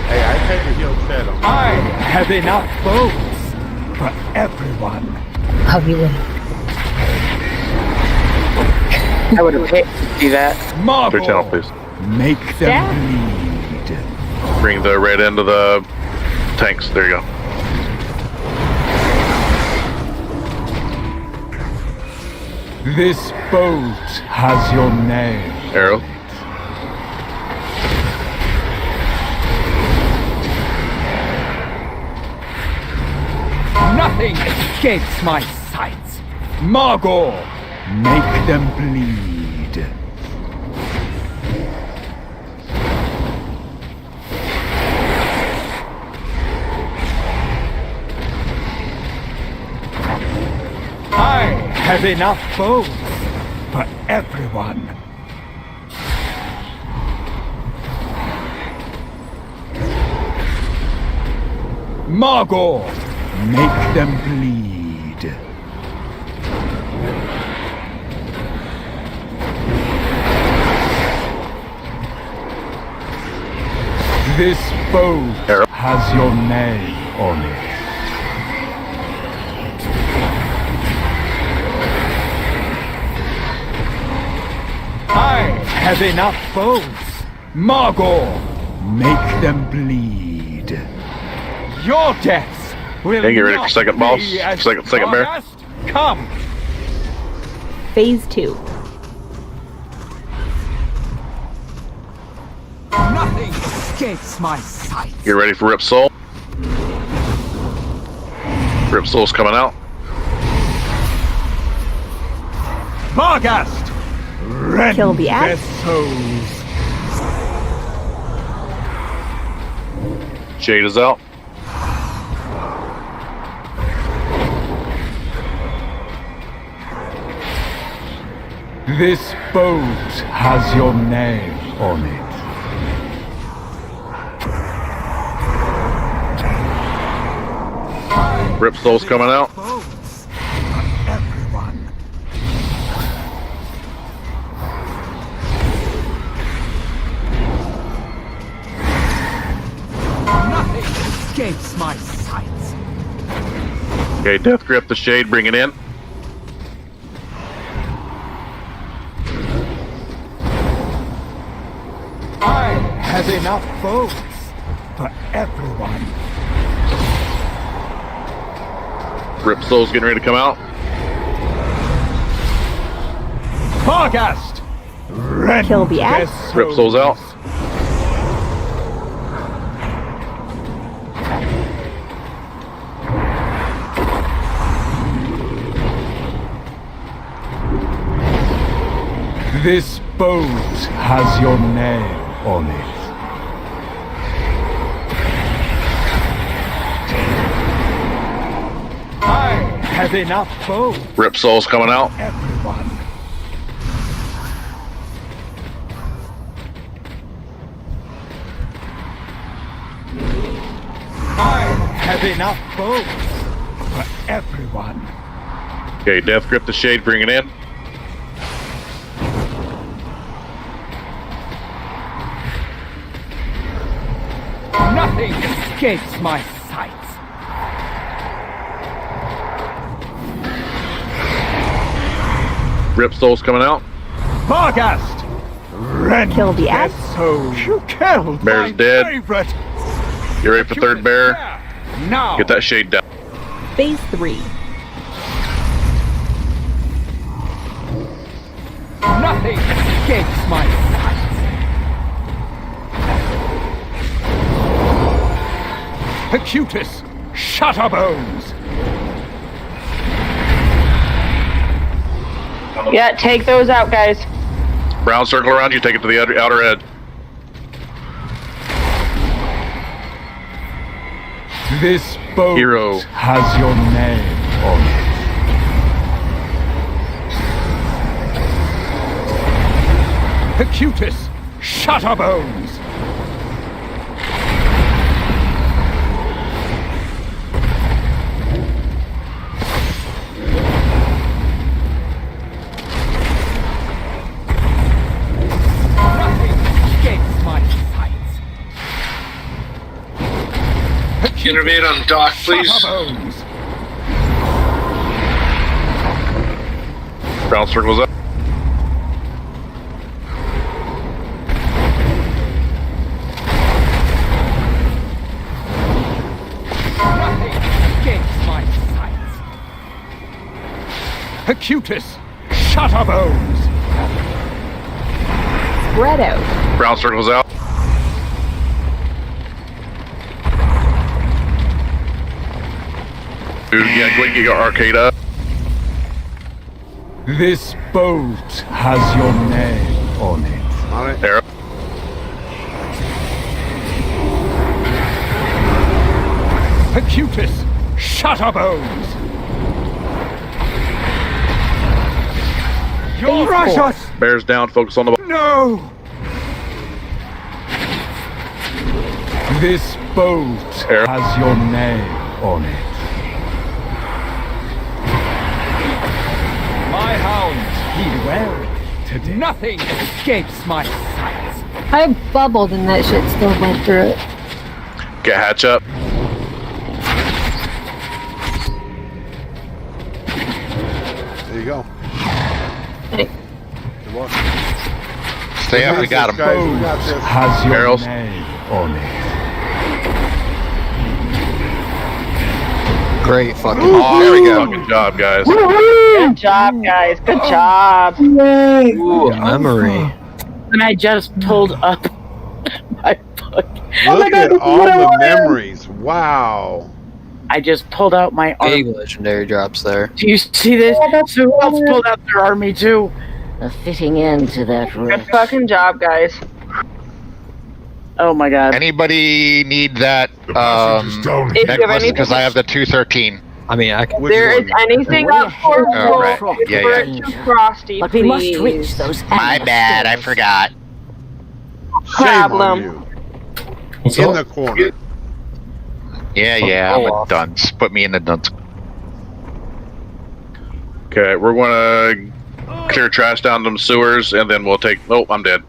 Speaker 12: Hey, I kind of healed Fed on
Speaker 10: I have enough bows for everyone.
Speaker 18: Oh, you would.
Speaker 2: I would have hit to do that.
Speaker 1: Third channel, please.
Speaker 10: Make them bleed.
Speaker 1: Bring the red end of the tanks. There you go.
Speaker 10: This boat has your name.
Speaker 1: Arrow.
Speaker 10: Nothing escapes my sights. Margor, make them bleed. I have enough bows for everyone. Margor, make them bleed. This boat has your name on it. I have enough bows. Margor, make them bleed. Your deaths will
Speaker 1: Okay, get ready for
Speaker 10: not
Speaker 1: second boss.
Speaker 10: be as
Speaker 1: Second bear.
Speaker 10: fast. Come.
Speaker 11: Phase 2.
Speaker 10: Nothing escapes my sight.
Speaker 1: Get ready for Rip Soul. Rip Soul's coming out.
Speaker 10: Bargast! Rend
Speaker 11: Kill the
Speaker 10: their
Speaker 11: axe.
Speaker 10: souls.
Speaker 1: Shade is out.
Speaker 10: This boat has your name on it.
Speaker 1: Rip Soul's coming out.
Speaker 10: Everyone. Nothing escapes my sights.
Speaker 1: Okay, Death Grip the Shade, bring it in.
Speaker 10: I have enough bows for everyone.
Speaker 1: Rip Soul's getting ready to come out.
Speaker 10: Bargast! Rend
Speaker 11: Kill the
Speaker 10: their
Speaker 11: axe.
Speaker 1: Rip Soul's out.
Speaker 10: This boat has your name on it. I have enough bows.
Speaker 1: Rip Soul's coming out.
Speaker 10: Everyone. I have enough bows for everyone.
Speaker 1: Okay, Death Grip the Shade, bring it in.
Speaker 10: Nothing escapes my sights.
Speaker 1: Rip Soul's coming out.
Speaker 10: Bargast! Rend
Speaker 11: Kill the
Speaker 10: their
Speaker 11: axe.
Speaker 10: souls. You killed
Speaker 1: Bear's
Speaker 10: my
Speaker 1: dead.
Speaker 10: favorite.
Speaker 1: Get ready for third bear.
Speaker 10: Now.
Speaker 1: Get that Shade down.
Speaker 11: Phase 3.
Speaker 10: Nothing escapes my sight. Acutus, Shutterbones.
Speaker 5: yeah, take those out, guys.
Speaker 1: Brown circle around you, take it to the outer edge.
Speaker 10: This boat
Speaker 1: Hero.
Speaker 10: has your name on it. Acutus, Shutterbones.
Speaker 3: Innervate on Doc, please.
Speaker 1: Ground circles up.
Speaker 10: Escapes my sights. Acutus, Shutterbones.
Speaker 11: Spread out.
Speaker 1: Ground circles out. Dude, yeah, go ahead and get your arcade up.
Speaker 10: This boat has your name on it.
Speaker 12: On it.
Speaker 1: Arrow.
Speaker 10: Acutus, Shutterbones. You'll crush us.
Speaker 1: Bears down, focus on the ball.
Speaker 10: No. This boat
Speaker 1: Arrow.
Speaker 10: has your name on it. My hounds heed well. Today. Nothing escapes my sights.
Speaker 18: I bubbled and that shit still went through it.
Speaker 1: Get hatch up.
Speaker 12: There you go.
Speaker 18: Hey.
Speaker 12: Good luck.
Speaker 9: Stay up, we got him.
Speaker 12: Guys, we got this.
Speaker 10: Has your
Speaker 1: Arrows.
Speaker 10: name on it.
Speaker 19: Great fucking.
Speaker 9: Oh, there we go.
Speaker 1: Fucking job, guys.
Speaker 5: Good job, guys. Good job.
Speaker 19: Ooh, a memory.
Speaker 2: And I just pulled up my book.
Speaker 12: Look at all the memories. Wow.
Speaker 2: I just pulled out my
Speaker 19: Big
Speaker 2: army.
Speaker 19: legendary drops there.
Speaker 2: Do you see this? So who else pulled out their army too?
Speaker 17: A fitting end to that
Speaker 5: Good
Speaker 17: wreck.
Speaker 5: fucking job, guys.
Speaker 2: Oh my god.
Speaker 9: Anybody need that
Speaker 5: If you have
Speaker 9: necklace?
Speaker 5: anything,
Speaker 9: Because I have the 213.
Speaker 19: I mean, I can.
Speaker 12: Which
Speaker 5: there
Speaker 12: one?
Speaker 5: is anything up for
Speaker 9: Oh,
Speaker 5: roll
Speaker 9: right. Yeah,
Speaker 5: for
Speaker 9: yeah.
Speaker 5: it to Frosty,
Speaker 17: But we must
Speaker 5: please.
Speaker 17: reach those
Speaker 9: My
Speaker 17: animal
Speaker 9: bad, I
Speaker 17: stores.
Speaker 9: forgot.
Speaker 12: Shame on
Speaker 5: Problem.
Speaker 12: you.
Speaker 8: What's
Speaker 12: In
Speaker 8: up?
Speaker 12: the corner.
Speaker 9: Yeah, I'm a dunce. Put me in the dunce.
Speaker 1: Okay, we're gonna clear trash down them sewers, and then we'll take. Oh, I'm dead.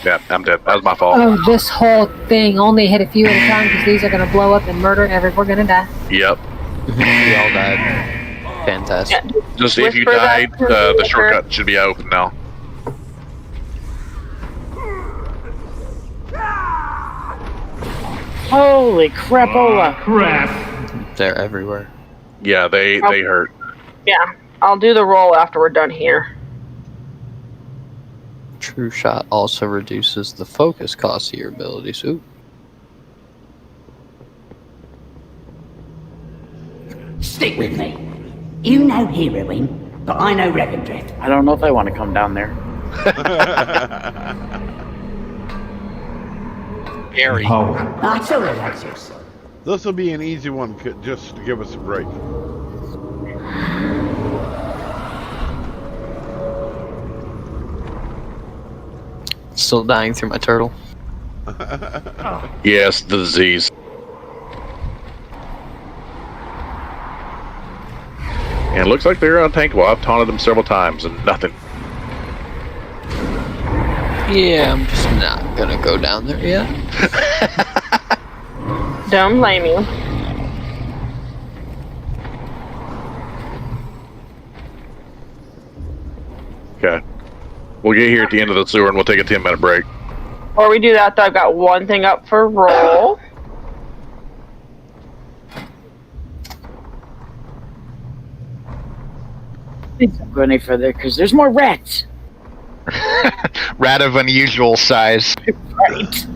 Speaker 1: Yeah, I'm dead. That was my fault.
Speaker 18: Oh, this whole thing only hit a few at a time because these are gonna blow up and murder we're gonna die.
Speaker 1: Yep.
Speaker 19: We all died. Fantastic.
Speaker 1: Just if you
Speaker 5: Whisper that
Speaker 1: died,
Speaker 5: to
Speaker 1: the
Speaker 5: me,
Speaker 1: shortcut should be open now.
Speaker 2: Holy crapola.
Speaker 16: Crap.
Speaker 19: They're everywhere.
Speaker 1: Yeah, they hurt.
Speaker 5: Yeah, I'll do the roll after we're done here.
Speaker 19: True shot also reduces the focus cost of your abilities. Ooh.
Speaker 17: Stick with me. You know heroine, but I know Revendrift.
Speaker 2: I don't know if I want to come down there.
Speaker 14: Gary.
Speaker 17: That's all right, Alexis.
Speaker 12: This will be an easy one, just to give us a break.
Speaker 19: Still dying through my turtle.
Speaker 1: Yes, the disease. And it looks like they're untankable. I've taunted them several times and nothing.
Speaker 19: Yeah, I'm just not gonna go down there yet.
Speaker 5: Don't blame you.
Speaker 1: Okay. We'll get here at the end of the sewer and we'll take a 10-minute break.
Speaker 5: Before we do that, though, I've got one thing up for roll.
Speaker 2: Don't go any further because there's more rats.
Speaker 9: Rat of unusual size.
Speaker 2: Right.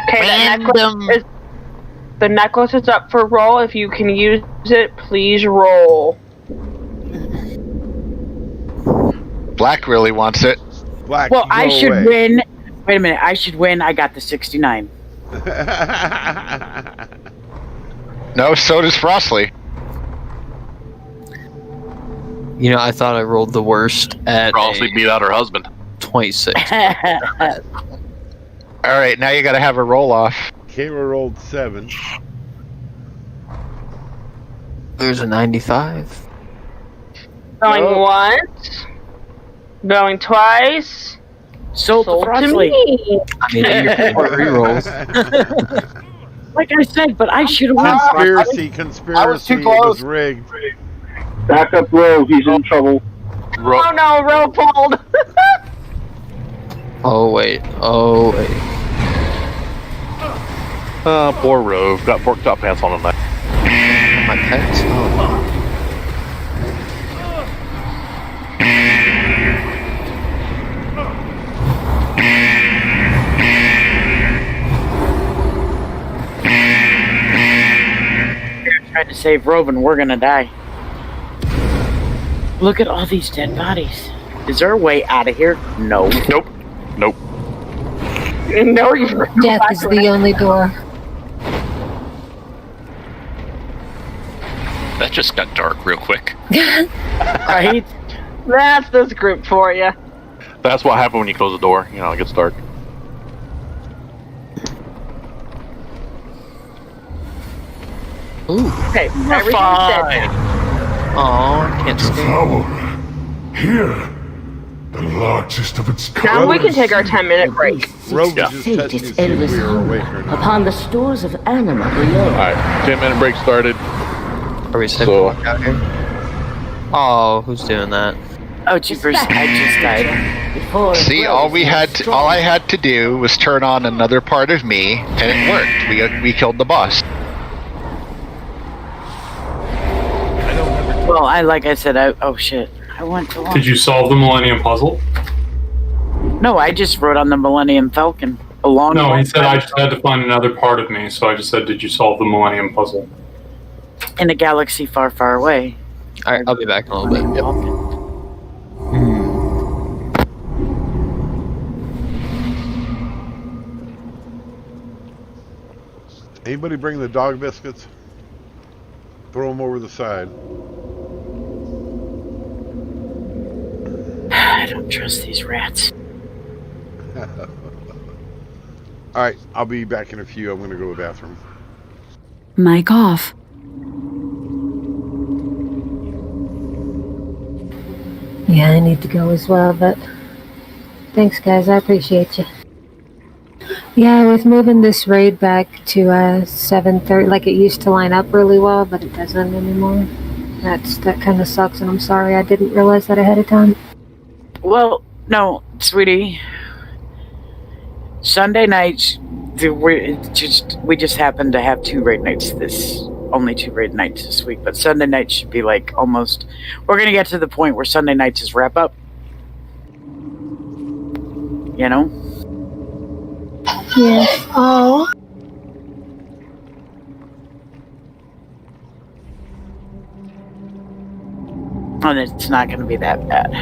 Speaker 5: Okay, the necklace is up for roll. If you can use it, please roll.
Speaker 9: Black really wants it.
Speaker 12: Black,
Speaker 2: Well, I
Speaker 12: go
Speaker 2: should
Speaker 12: away.
Speaker 2: win. Wait a minute. I should win. I got the 69.
Speaker 9: No, so does Frostley.
Speaker 19: You know, I thought I rolled the worst at
Speaker 1: Frostley beat out her husband.
Speaker 19: 26.
Speaker 9: Alright, now you gotta have a roll off.
Speaker 12: Kayla rolled 7.
Speaker 19: There's a 95.
Speaker 5: Going once. Going twice.
Speaker 2: Sold to Frostley.
Speaker 19: I mean, your rerolls.
Speaker 2: Like I said, but I should have won.
Speaker 12: Conspiracy. It was rigged.
Speaker 4: Back up, Rove. He's in trouble.
Speaker 5: Oh no, Rove pulled.
Speaker 19: Oh wait.
Speaker 1: Poor Rove. Got pork chop pants on tonight.
Speaker 19: My pets? Oh.
Speaker 2: Trying to save Rove and we're gonna die. Look at all these dead bodies. Is there a way out of here? No.
Speaker 1: Nope. Nope.
Speaker 5: No, you.
Speaker 18: Death is the only door.
Speaker 14: That just got dark real quick.
Speaker 2: Right?
Speaker 5: That's this group for you.
Speaker 1: That's what happened when you close the door. You know, it gets dark.
Speaker 19: Ooh.
Speaker 5: Okay,
Speaker 14: We're fine.
Speaker 19: Oh, I can't stand.
Speaker 15: Here, the largest of its kind.
Speaker 5: Now we can take our 10-minute break.
Speaker 12: Rove was just testing to see if we were awake or not.
Speaker 17: Upon the stores of anima below.
Speaker 1: Alright, 10-minute break started.
Speaker 19: Are we safe to walk out here? Oh, who's doing that?
Speaker 2: Oh, jeepers, I just died.
Speaker 9: See, all I had to do was turn on another part of me, and it worked. We killed the boss.
Speaker 2: Well, like I said, oh shit. I went too long.
Speaker 8: Did you solve the Millennium Puzzle?
Speaker 2: No, I just wrote on the Millennium Falcon.
Speaker 8: No, he said I just had to find another part of me, so I just said, did you solve the Millennium Puzzle?
Speaker 2: In a galaxy far, far away.
Speaker 19: Alright, I'll be back in a little bit. Yep.
Speaker 12: Anybody bring the dog biscuits? Throw them over the side.
Speaker 2: I don't trust these rats.
Speaker 12: Alright, I'll be back in a few. I'm going to go to the bathroom.
Speaker 6: Mic off.
Speaker 18: Yeah, I need to go as well, but thanks, guys. I appreciate you. Yeah, with moving this raid back to 7:30, like it used to line up really well, but it doesn't anymore. That kind of sucks, and I'm sorry I didn't realize that ahead of time.
Speaker 2: Well, no, sweetie. Sunday nights, we just happen to have only two raid nights this week, but Sunday night should be like almost, we're going to get to the point where Sunday nights is wrap up. You know?
Speaker 18: Yes. Oh.
Speaker 2: And it's not going to be that bad.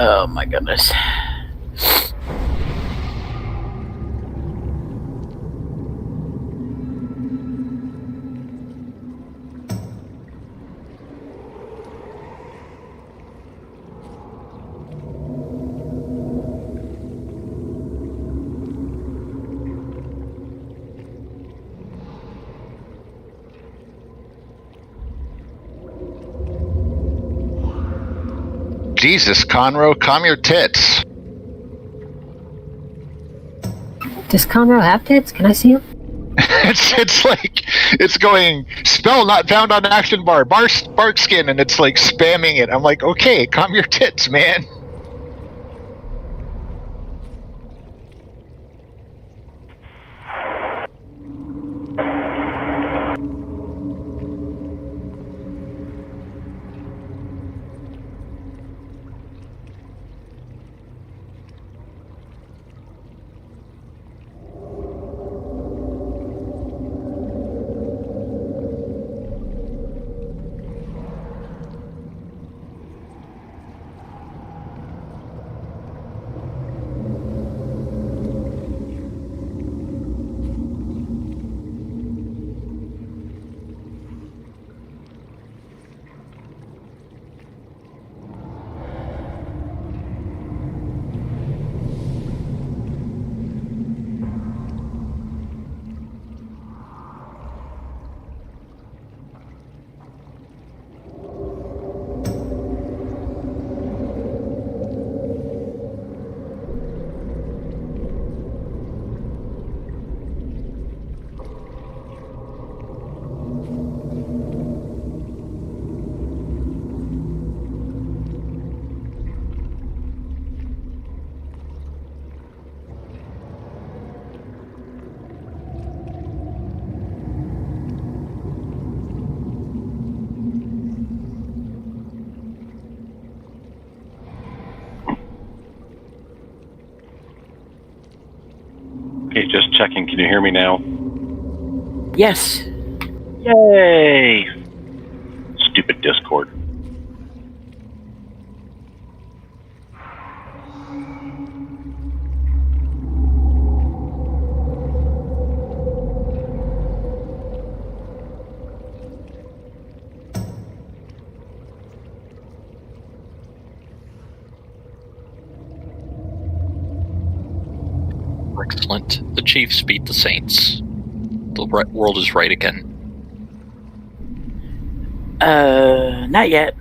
Speaker 2: Oh my goodness.
Speaker 9: Jesus, Conroe, calm your tits.
Speaker 18: Does Conroe have tits? Can I see him?
Speaker 9: It's like, it's going, spell not found on action bar, bark skin, and it's like spamming it. I'm like, okay, calm your tits, man.
Speaker 21: just checking. Can you hear me now?
Speaker 2: Yes.
Speaker 21: Yay! Stupid Discord.
Speaker 14: Excellent. The Chiefs beat the Saints. The world is right again.
Speaker 2: Not yet.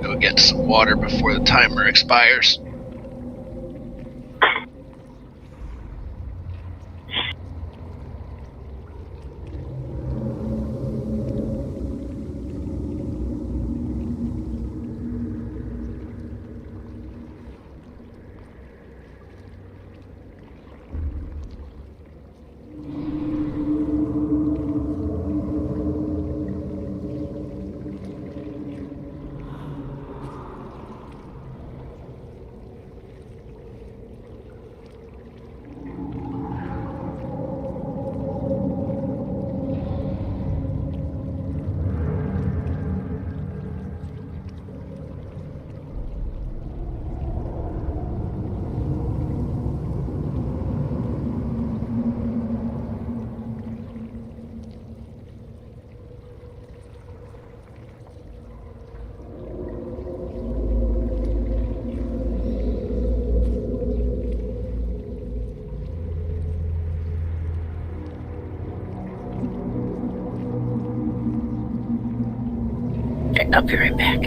Speaker 9: Go get some water before the timer expires.
Speaker 2: Okay, I'll be right back.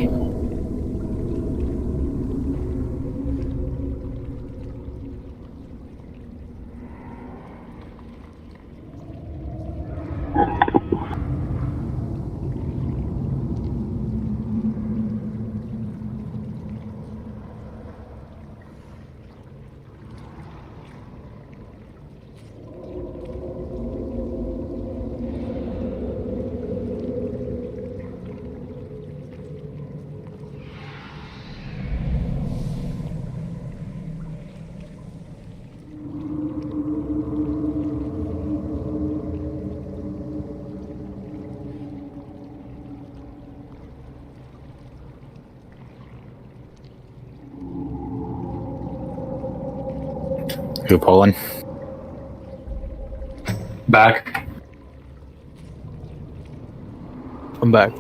Speaker 7: Who pulling?
Speaker 8: Back.
Speaker 19: I'm back.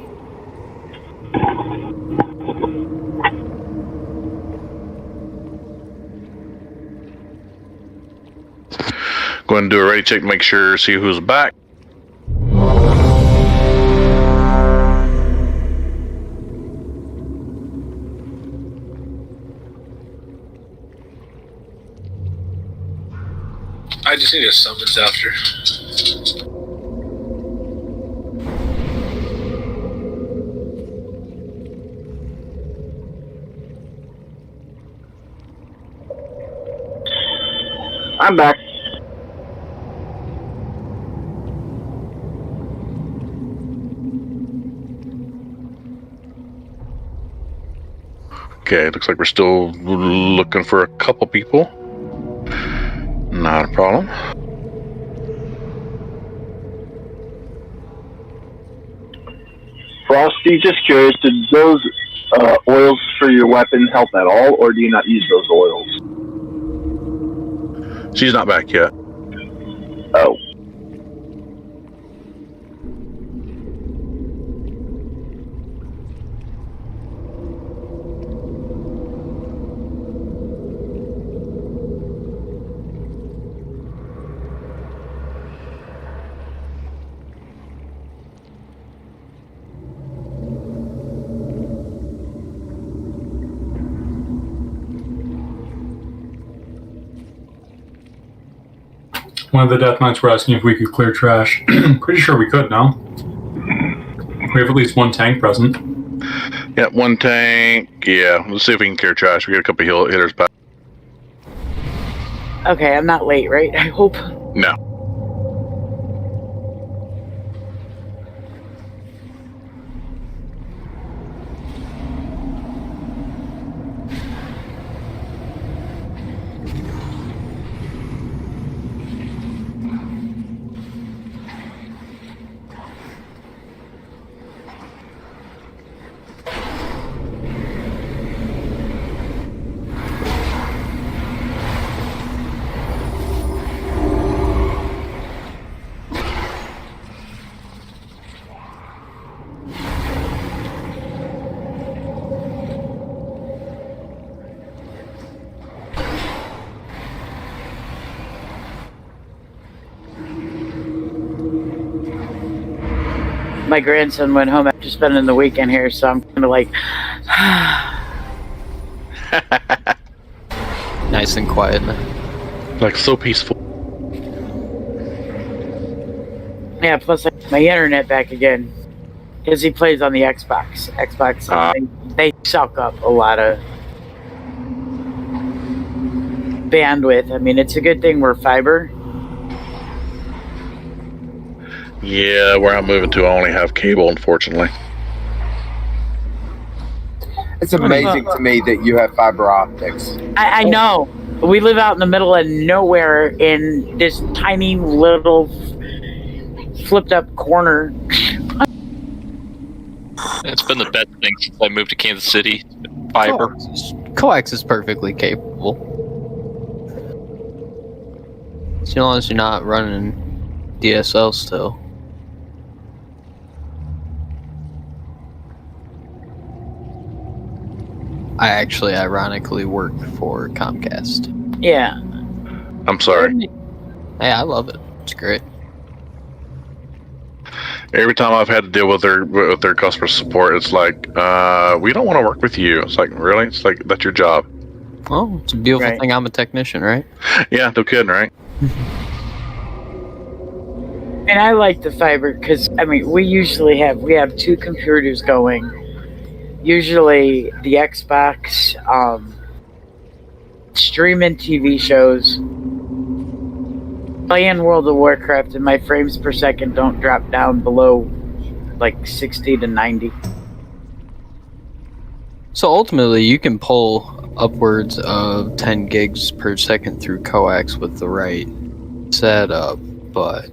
Speaker 1: Go ahead and do a ready check to make sure, see who's back.
Speaker 3: I just need a summons after.
Speaker 4: I'm back.
Speaker 1: Okay, looks like we're still looking for a couple people. Not a problem.
Speaker 4: Frosty, just curious, did those oils for your weapon help at all, or do you not use those oils?
Speaker 1: She's not back yet.
Speaker 4: Oh.
Speaker 8: One of the Death Knights were asking if we could clear trash. Pretty sure we could now. We have at least one tank present.
Speaker 1: Yeah, one tank. Yeah, let's see if we can clear trash. We got a couple hitters back.
Speaker 2: Okay, I'm not late, right? I hope.
Speaker 1: No.
Speaker 2: My grandson went home after spending the weekend here, so I'm kind of like...
Speaker 19: Nice and quiet.
Speaker 1: Like, so peaceful.
Speaker 2: Yeah, plus I got my internet back again. Because he plays on the Xbox. They suck up a lot of bandwidth. I mean, it's a good thing we're fiber.
Speaker 1: Yeah, where I'm moving to, I only have cable, unfortunately.
Speaker 13: It's amazing to me that you have fiber optics.
Speaker 2: I know. We live out in the middle of nowhere in this tiny little flipped up corner.
Speaker 14: It's been the best thing since I moved to Kansas City. Fiber.
Speaker 19: Coax is perfectly capable. As long as you're not running DSL still. I actually ironically work for Comcast.
Speaker 2: Yeah.
Speaker 1: I'm sorry.
Speaker 19: Hey, I love it. It's great.
Speaker 1: Every time I've had to deal with their customer support, it's like, we don't want to work with you. It's like, really? It's like, that's your job.
Speaker 19: Well, it's a beautiful thing I'm a technician, right?
Speaker 1: Yeah, no kidding, right?
Speaker 2: And I like the fiber because, I mean, we have two computers going. Usually the Xbox, streaming TV shows, playing World of Warcraft, and my frames per second don't drop down below like 60 to 90.
Speaker 19: So ultimately, you can pull upwards of 10 gigs per second through coax with the right setup, but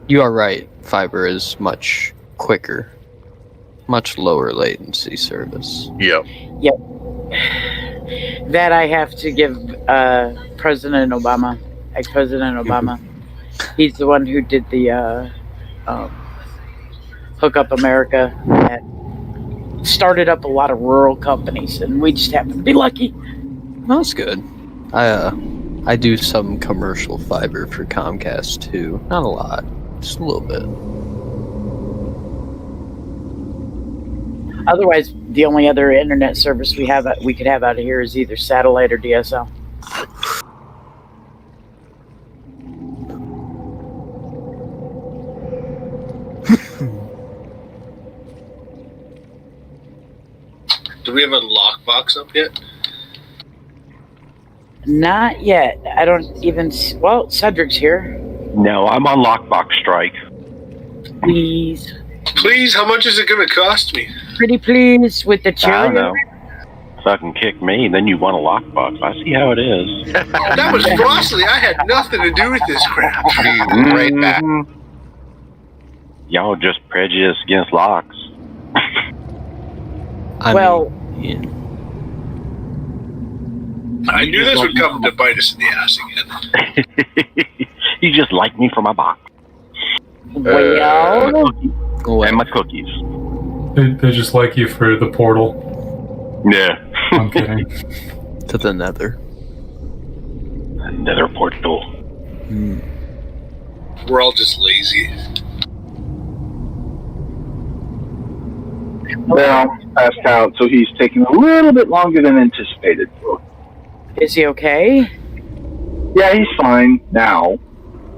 Speaker 19: you are right, fiber is much quicker. Much lower latency service.
Speaker 1: Yep.
Speaker 2: That I have to give President Obama, ex-President Obama. He's the one who did the Hook Up America and started up a lot of rural companies, and we just happen to be lucky.
Speaker 19: That's good. I do some commercial fiber for Comcast too. Not a lot, just a little bit.
Speaker 2: Otherwise, the only other internet service we could have out of here is either satellite or DSL.
Speaker 3: Do we have a lockbox up yet?
Speaker 2: Not yet. I don't even. Well, Cedric's here.
Speaker 21: No, I'm on lockbox strike.
Speaker 2: Please.
Speaker 3: Please, how much is it going to cost me?
Speaker 2: Pretty please with the
Speaker 21: I don't
Speaker 2: cherry.
Speaker 21: know. Fucking kick me, then you want a lockbox. I see how it is.
Speaker 3: That was Frostley. I had nothing to do with this crap.
Speaker 9: Right back.
Speaker 21: Y'all just prejudiced against locks.
Speaker 3: I knew this would come to bite us in the ass again.
Speaker 21: You just like me for my box.
Speaker 2: Well,
Speaker 21: and my cookies.
Speaker 8: They just like you for the portal.
Speaker 21: Yeah.
Speaker 8: I'm kidding.
Speaker 19: To the nether.
Speaker 21: Nether portal.
Speaker 3: We're all just lazy.
Speaker 4: Well, passed out, so he's taking a little bit longer than anticipated.
Speaker 2: Is he okay?
Speaker 4: Yeah, he's fine now.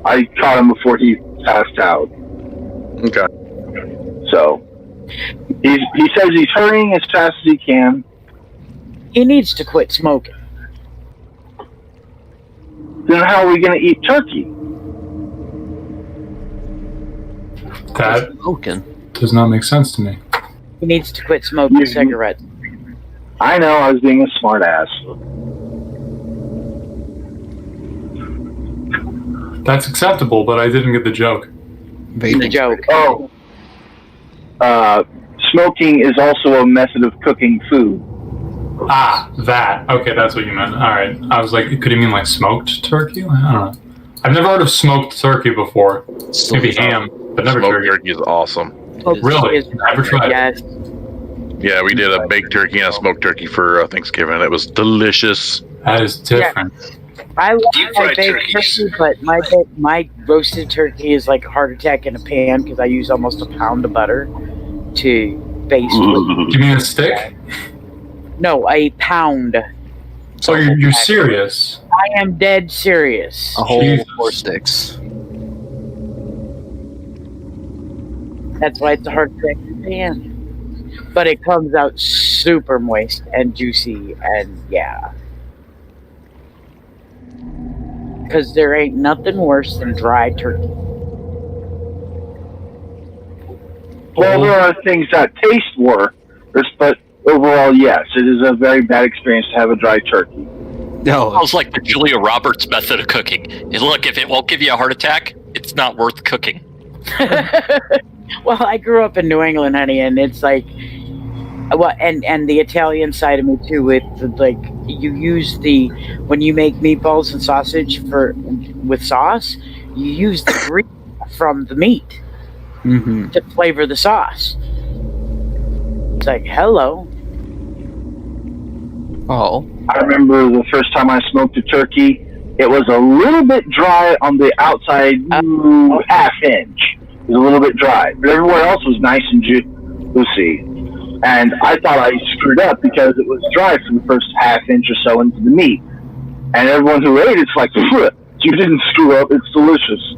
Speaker 4: I caught him before he passed out.
Speaker 1: Okay.
Speaker 4: So he says he's hurrying as fast as he can.
Speaker 2: He needs to quit smoking.
Speaker 4: Then how are we going to eat turkey?
Speaker 8: That
Speaker 19: smoking
Speaker 8: does not make sense to me.
Speaker 2: He needs to quit smoking cigarettes.
Speaker 4: I know, I was being a smart ass.
Speaker 8: That's acceptable, but I didn't get the joke.
Speaker 2: The joke.
Speaker 4: Oh. Smoking is also a method of cooking food.
Speaker 8: Ah, that. Okay, that's what you meant. Alright. I was like, could he mean like smoked turkey? I don't know. I've never heard of smoked turkey before. Maybe ham, but never
Speaker 1: Smoked
Speaker 8: turkey.
Speaker 1: turkey is awesome.
Speaker 8: Really? Never tried it.
Speaker 2: Yes.
Speaker 1: Yeah, we did a baked turkey and a smoked turkey for Thanksgiving. It was delicious.
Speaker 8: That is different.
Speaker 2: I love
Speaker 3: Deep
Speaker 2: my
Speaker 3: fried
Speaker 2: baked
Speaker 3: turkeys.
Speaker 2: turkey, but my roasted turkey is like a heart attack in a pan because I use almost a pound of butter to baste with.
Speaker 8: You mean a stick?
Speaker 2: No, a pound.
Speaker 8: So you're serious?
Speaker 2: I am dead serious.
Speaker 19: A whole
Speaker 8: Jesus.
Speaker 19: 4 sticks.
Speaker 2: That's why it's a heart attack in a pan. But it comes out super moist and juicy, and yeah. Because there ain't nothing worse than dry turkey.
Speaker 4: Well, there are things that taste worse, but overall, yes, it is a very bad experience to have a dry turkey.
Speaker 19: No,
Speaker 14: Sounds like the Julia Roberts method of cooking. And look, if it won't give you a heart attack, it's not worth cooking.
Speaker 2: Well, I grew up in New England, honey, and it's like, well, and the Italian side of me too. With like, you use when you make meatballs and sausage with sauce, you use the grease from the meat to flavor the sauce. It's like, hello.
Speaker 19: Oh.
Speaker 4: I remember the first time I smoked a turkey, it was a little bit dry on the outside half inch. It was a little bit dry, but everywhere else was nice and juicy. And I thought I screwed up because it was dry for the first half inch or so into the meat. And everyone who ate it's like, you didn't screw up, it's delicious.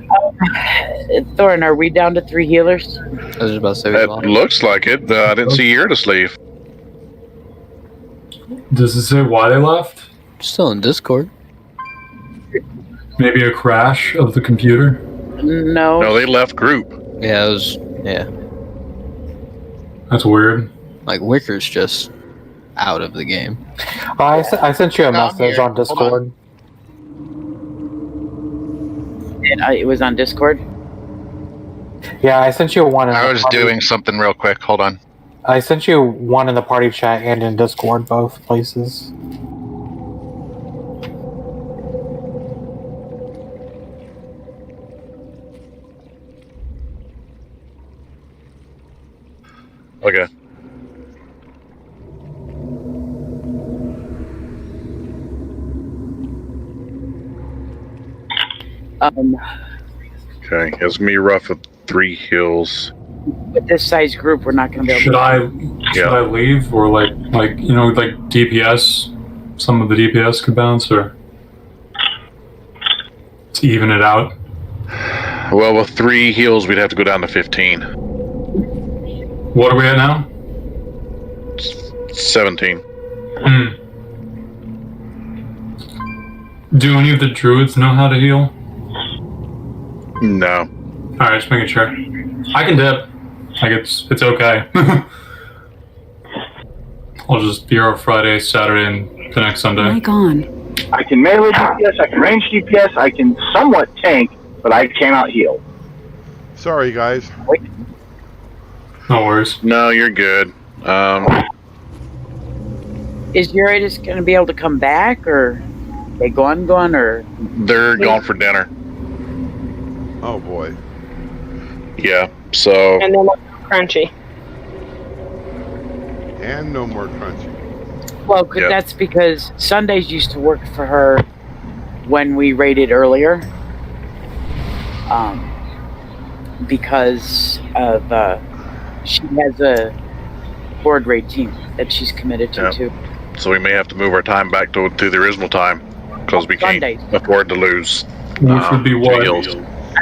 Speaker 2: Thorin, are we down to 3 healers?
Speaker 19: I was just about to say
Speaker 1: It looks like it. I didn't see Uranus leave.
Speaker 8: Does it say why they left?
Speaker 19: Still in Discord.
Speaker 8: Maybe a crash of the computer?
Speaker 2: No.
Speaker 1: No, they left group.
Speaker 19: Yeah, it was. Yeah.
Speaker 8: That's weird.
Speaker 19: Like Wicker's just out of the game.
Speaker 7: I sent you a message on Discord.
Speaker 2: It was on Discord?
Speaker 7: Yeah, I sent you one.
Speaker 9: I was doing something real quick. Hold on.
Speaker 7: I sent you one in the party chat and in Discord, both places.
Speaker 1: Okay. Okay, it's gonna be rough with 3 heals.
Speaker 2: With this size group, we're not going to be able
Speaker 8: Should I leave or like DPS? Some of the DPS could bounce or to even it out.
Speaker 1: Well, with 3 heals, we'd have to go down to 15.
Speaker 8: What are we at now?
Speaker 1: 17.
Speaker 8: Do any of the druids know how to heal?
Speaker 1: No.
Speaker 8: Alright, just making sure. I can dip. Like it's okay. I'll just be here Friday, Saturday, and the next Sunday.
Speaker 6: Mic on.
Speaker 4: I can melee DPS, I can range DPS, I can somewhat tank, but I cannot heal.
Speaker 12: Sorry, guys.
Speaker 8: No worries.
Speaker 1: No, you're good.
Speaker 2: Is Uridas going to be able to come back, or they gone, or?
Speaker 1: They're gone for dinner.
Speaker 12: Oh boy.
Speaker 1: Yeah, so...
Speaker 5: And no more crunchy.
Speaker 12: And no more crunchy.
Speaker 2: Well, that's because Sundays used to work for her when we raided earlier. Because of she has a board raid team that she's committed to too.
Speaker 1: So we may have to move our time back to the original time because we can't afford to lose.
Speaker 8: Which would be what?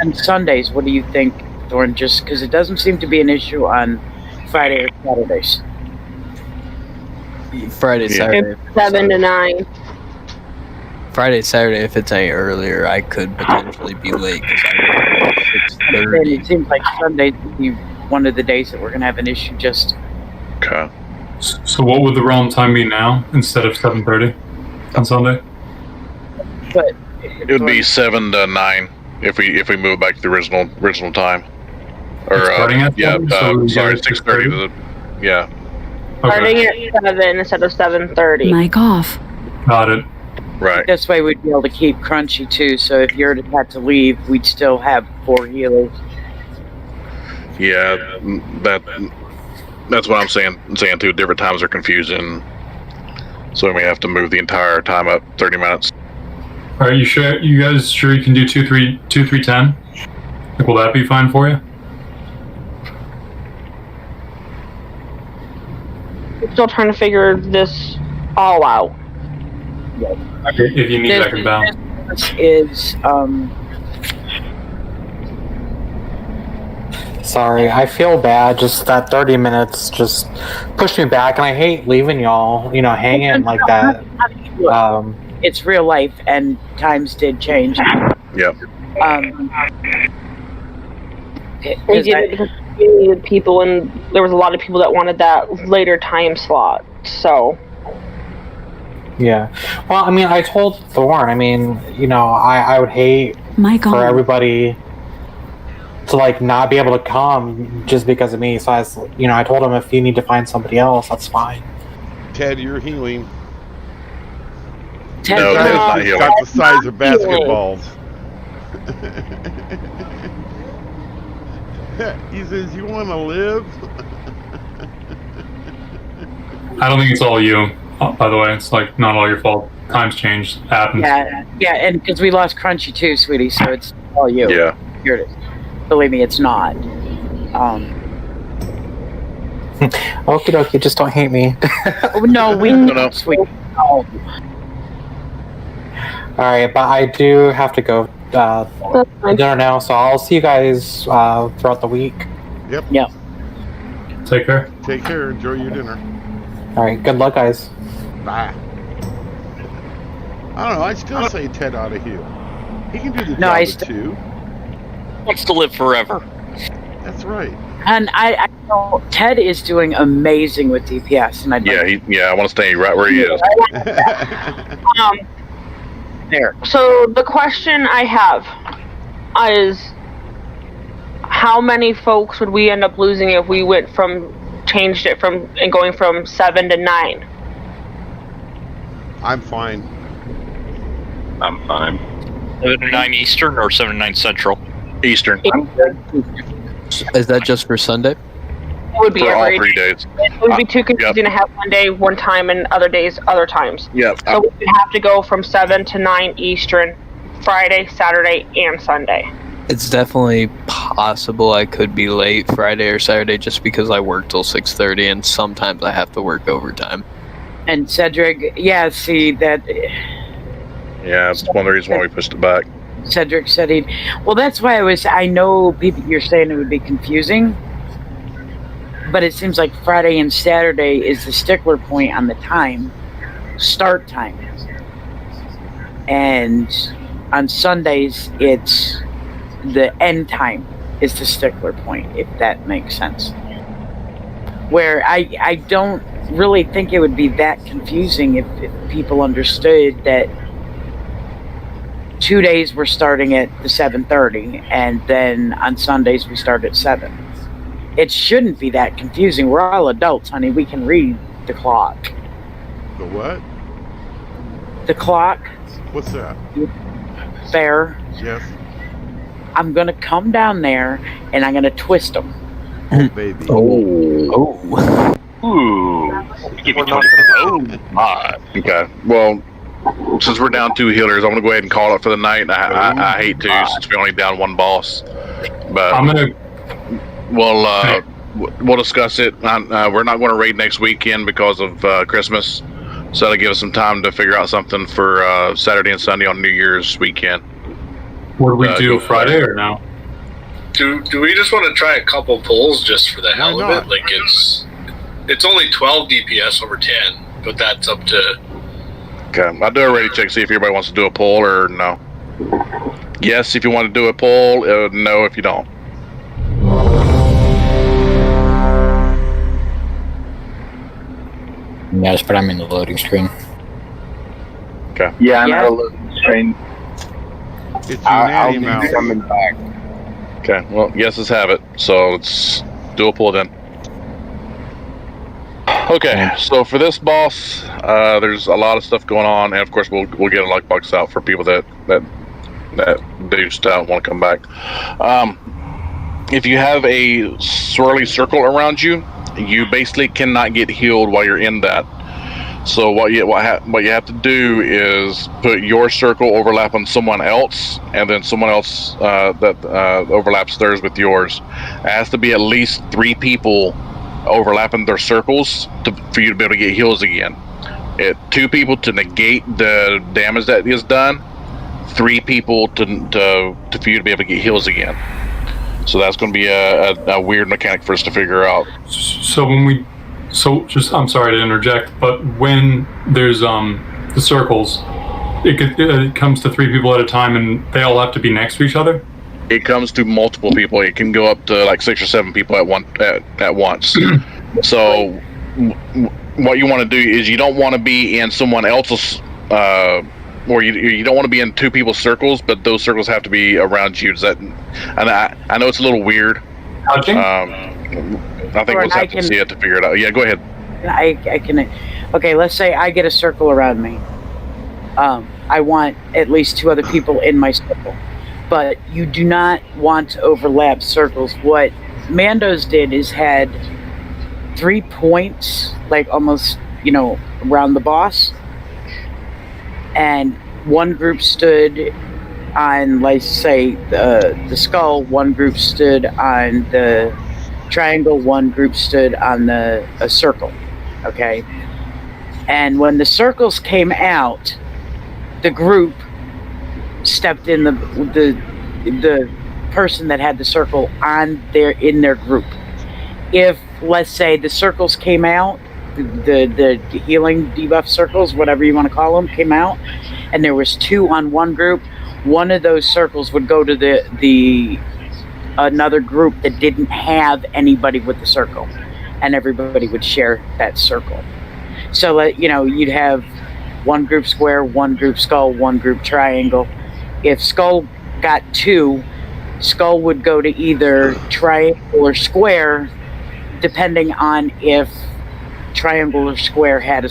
Speaker 2: On Sundays, what do you think, Thorn? Just because it doesn't seem to be an issue on Friday or Saturdays.
Speaker 19: Friday, Saturday.
Speaker 5: 7 to 9.
Speaker 19: Friday, Saturday, if it's any earlier, I could potentially be late because I'm 6:30.
Speaker 2: It seems like Sunday would be one of the days that we're going to have an issue. Just
Speaker 1: okay.
Speaker 8: So what would the realm time be now instead of 7:30 on Sunday?
Speaker 2: But
Speaker 1: it would be 7 to 9 if we move back to the original time. Or
Speaker 8: starting at
Speaker 1: 7? Sorry, 6:30. Yeah.
Speaker 5: Starting at 7 instead of 7:30.
Speaker 6: Mic off.
Speaker 8: Got it.
Speaker 1: Right.
Speaker 2: This way we'd be able to keep Crunchy too, so if Uridas had to leave, we'd still have 4 healers.
Speaker 1: Yeah, that's what I'm saying too. Different times are confusing, so we may have to move the entire time up 30 minutes.
Speaker 8: Are you sure? You guys sure you can do 2-3-10? Like, will that be fine for you?
Speaker 5: I'm still trying to figure this all out.
Speaker 8: If you need, I can bounce.
Speaker 2: Is
Speaker 7: Sorry, I feel bad. Just that 30 minutes just pushed me back, and I hate leaving y'all, hanging like that.
Speaker 2: It's real life, and times did change.
Speaker 1: Yep.
Speaker 5: We did it because we needed people, and there was a lot of people that wanted that later time slot. So.
Speaker 7: Yeah. Well, I told Thorn, I would hate for everybody to, not be able to come just because of me. So I told him if you need to find somebody else, that's fine.
Speaker 12: Ted, you're healing.
Speaker 2: Ted,
Speaker 1: no, Ted's not healing.
Speaker 12: Got the size of basketballs. He says, you want to live?
Speaker 8: I don't think it's all you. By the way, it's not all your fault. Times change. Happens.
Speaker 2: Yeah, and because we lost Crunchy too, sweetie, so it's all you.
Speaker 1: Yeah.
Speaker 2: Here it is. Believe me, it's not.
Speaker 7: Okie dokie, just don't hate me.
Speaker 2: No, we
Speaker 1: No.
Speaker 2: sweetie.
Speaker 7: Alright, but I do have to go dinner now, so I'll see you guys throughout the week.
Speaker 12: Yep.
Speaker 2: Yeah.
Speaker 8: Take care.
Speaker 12: Take care. Enjoy your dinner.
Speaker 7: Alright, good luck, guys.
Speaker 12: Bye. I don't know. I still say Ted ought to heal. He can do the
Speaker 2: No,
Speaker 12: job too.
Speaker 14: Wants to live forever.
Speaker 12: That's right.
Speaker 2: And I know Ted is doing amazing with DPS, and I
Speaker 1: I want to stay right where he is.
Speaker 2: There.
Speaker 5: So the question I have is, how many folks would we end up losing if we changed it and going from 7 to 9?
Speaker 12: I'm fine.
Speaker 21: I'm fine.
Speaker 14: 7 to 9 Eastern or 7 to 9 Central?
Speaker 1: Eastern.
Speaker 19: Is that just for Sunday?
Speaker 5: would be
Speaker 1: for all
Speaker 5: every
Speaker 1: 3 days.
Speaker 5: It would be too confusing to have one day one time and other days other times.
Speaker 1: Yeah.
Speaker 5: So we would have to go from 7 to 9 Eastern, Friday, Saturday, and Sunday.
Speaker 19: It's definitely possible I could be late Friday or Saturday just because I work till 6:30 and sometimes I have to work overtime.
Speaker 2: And Cedric, yeah, see that.
Speaker 1: Yeah, it's one of the reasons why we pushed it back.
Speaker 2: Cedric said he'd. Well, that's why I know people, you're saying it would be confusing, but it seems like Friday and Saturday is the stickler point on the start time. And on Sundays, it's the end time is the stickler point, if that makes sense. Where I don't really think it would be that confusing if people understood that 2 days we're starting at the 7:30, and then on Sundays we start at 7. It shouldn't be that confusing. We're all adults, honey. We can read the clock.
Speaker 12: The what?
Speaker 2: The clock.
Speaker 12: What's that?
Speaker 2: Fair.
Speaker 12: Yes.
Speaker 2: I'm gonna come down there and I'm gonna twist them.
Speaker 12: Oh, baby.
Speaker 1: Oh. Ooh. Give me 20. Oh, my. Okay. Well, since we're down 2 healers, I'm going to go ahead and call it for the night. I hate to, since we're only down 1 boss. But
Speaker 8: I'm going
Speaker 1: to... We'll discuss it. We're not going to raid next weekend because of Christmas. So that'll give us some time to figure out something for Saturday and Sunday on New Year's weekend.
Speaker 8: What do we do, Friday or no?
Speaker 3: Do we just want to try a couple pulls just for the hell of it? Like it's only 12 DPS over 10, but that's up to...
Speaker 1: Okay, I'll do a ready check, see if everybody wants to do a poll or no. Yes, if you want to do a poll, no if you don't.
Speaker 20: Yeah, just put them in the loading screen.
Speaker 1: Okay.
Speaker 4: Yeah, I'm at a loading screen.
Speaker 12: It's
Speaker 4: I'll be coming back.
Speaker 1: Okay, well, yes, let's have it. So let's do a pull then. Okay, so for this boss, there's a lot of stuff going on, and of course we'll get a lockbox out for people that deuced out and want to come back. If you have a swirly circle around you, you basically cannot get healed while you're in that. So what you have to do is put your circle overlap on someone else, and then someone else that overlaps theirs with yours. It has to be at least 3 people overlapping their circles for you to be able to get heals again. 2 people to negate the damage that is done, 3 people for you to be able to get heals again. So that's going to be a weird mechanic for us to figure out.
Speaker 8: I'm sorry to interject, but when there's the circles, it comes to 3 people at a time, and they all have to be next to each other.
Speaker 1: It comes to multiple people. It can go up to like 6 or 7 people at once. So what you want to do is you don't want to be in someone else's, or you don't want to be in 2 people's circles, but those circles have to be around you. And I know it's a little weird. I think we'll have to see it to figure it out. Yeah, go ahead.
Speaker 2: I can. Okay, let's say I get a circle around me. I want at least 2 other people in my circle. But you do not want to overlap circles. What Mando's did is had 3 points, like almost, around the boss. And one group stood on, let's say, the skull. One group stood on the triangle. One group stood on a circle. Okay? And when the circles came out, the group stepped in the person that had the circle in their group. If, let's say, the circles came out, the healing debuff circles, whatever you want to call them, came out, and there was 2 on one group, one of those circles would go to the another group that didn't have anybody with the circle, and everybody would share that circle. So you'd have one group square, one group skull, one group triangle. If skull got 2, skull would go to either triangle or square, depending on if triangle or square had a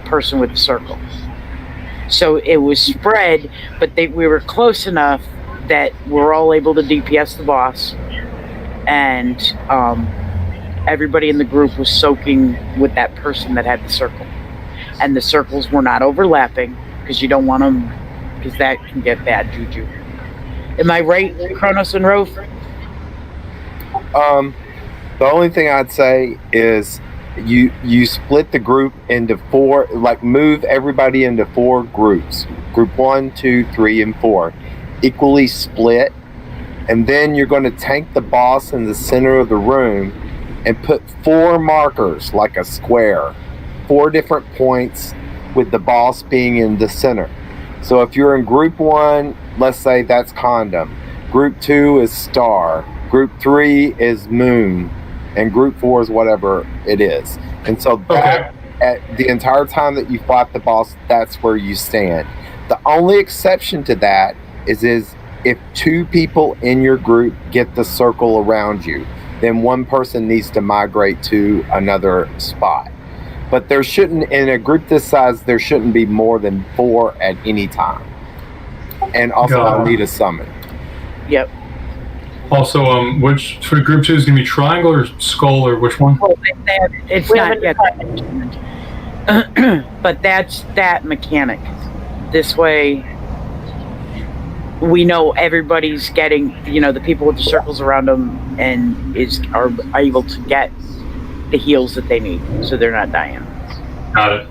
Speaker 2: person with a circle. So it was spread, but we were close enough that we're all able to DPS the boss, and everybody in the group was soaking with that person that had the circle. And the circles were not overlapping, because you don't want them, because that can get bad juju. Am I right, Kronos and Rove?
Speaker 13: The only thing I'd say is you split the group into 4, like move everybody into 4 groups. Group 1, 2, 3, and 4. Equally split. And then you're going to tank the boss in the center of the room and put 4 markers, like a square. 4 different points with the boss being in the center. So if you're in group 1, let's say that's Condom. Group 2 is Star. Group 3 is Moon. And group 4 is whatever it is. And so that, at the entire time that you fight the boss, that's where you stand. The only exception to that is if 2 people in your group get the circle around you, then one person needs to migrate to another spot. But there shouldn't, in a group this size, there shouldn't be more than 4 at any time. And also, I'll need a summon.
Speaker 2: Yep.
Speaker 8: Also, which for group 2 is going to be triangle or skull or which one?
Speaker 2: Well, it's not yet. But that's that mechanic. This way, we know everybody's getting, the people with the circles around them and are able to get the heals that they need, so they're not dying.
Speaker 8: Got it.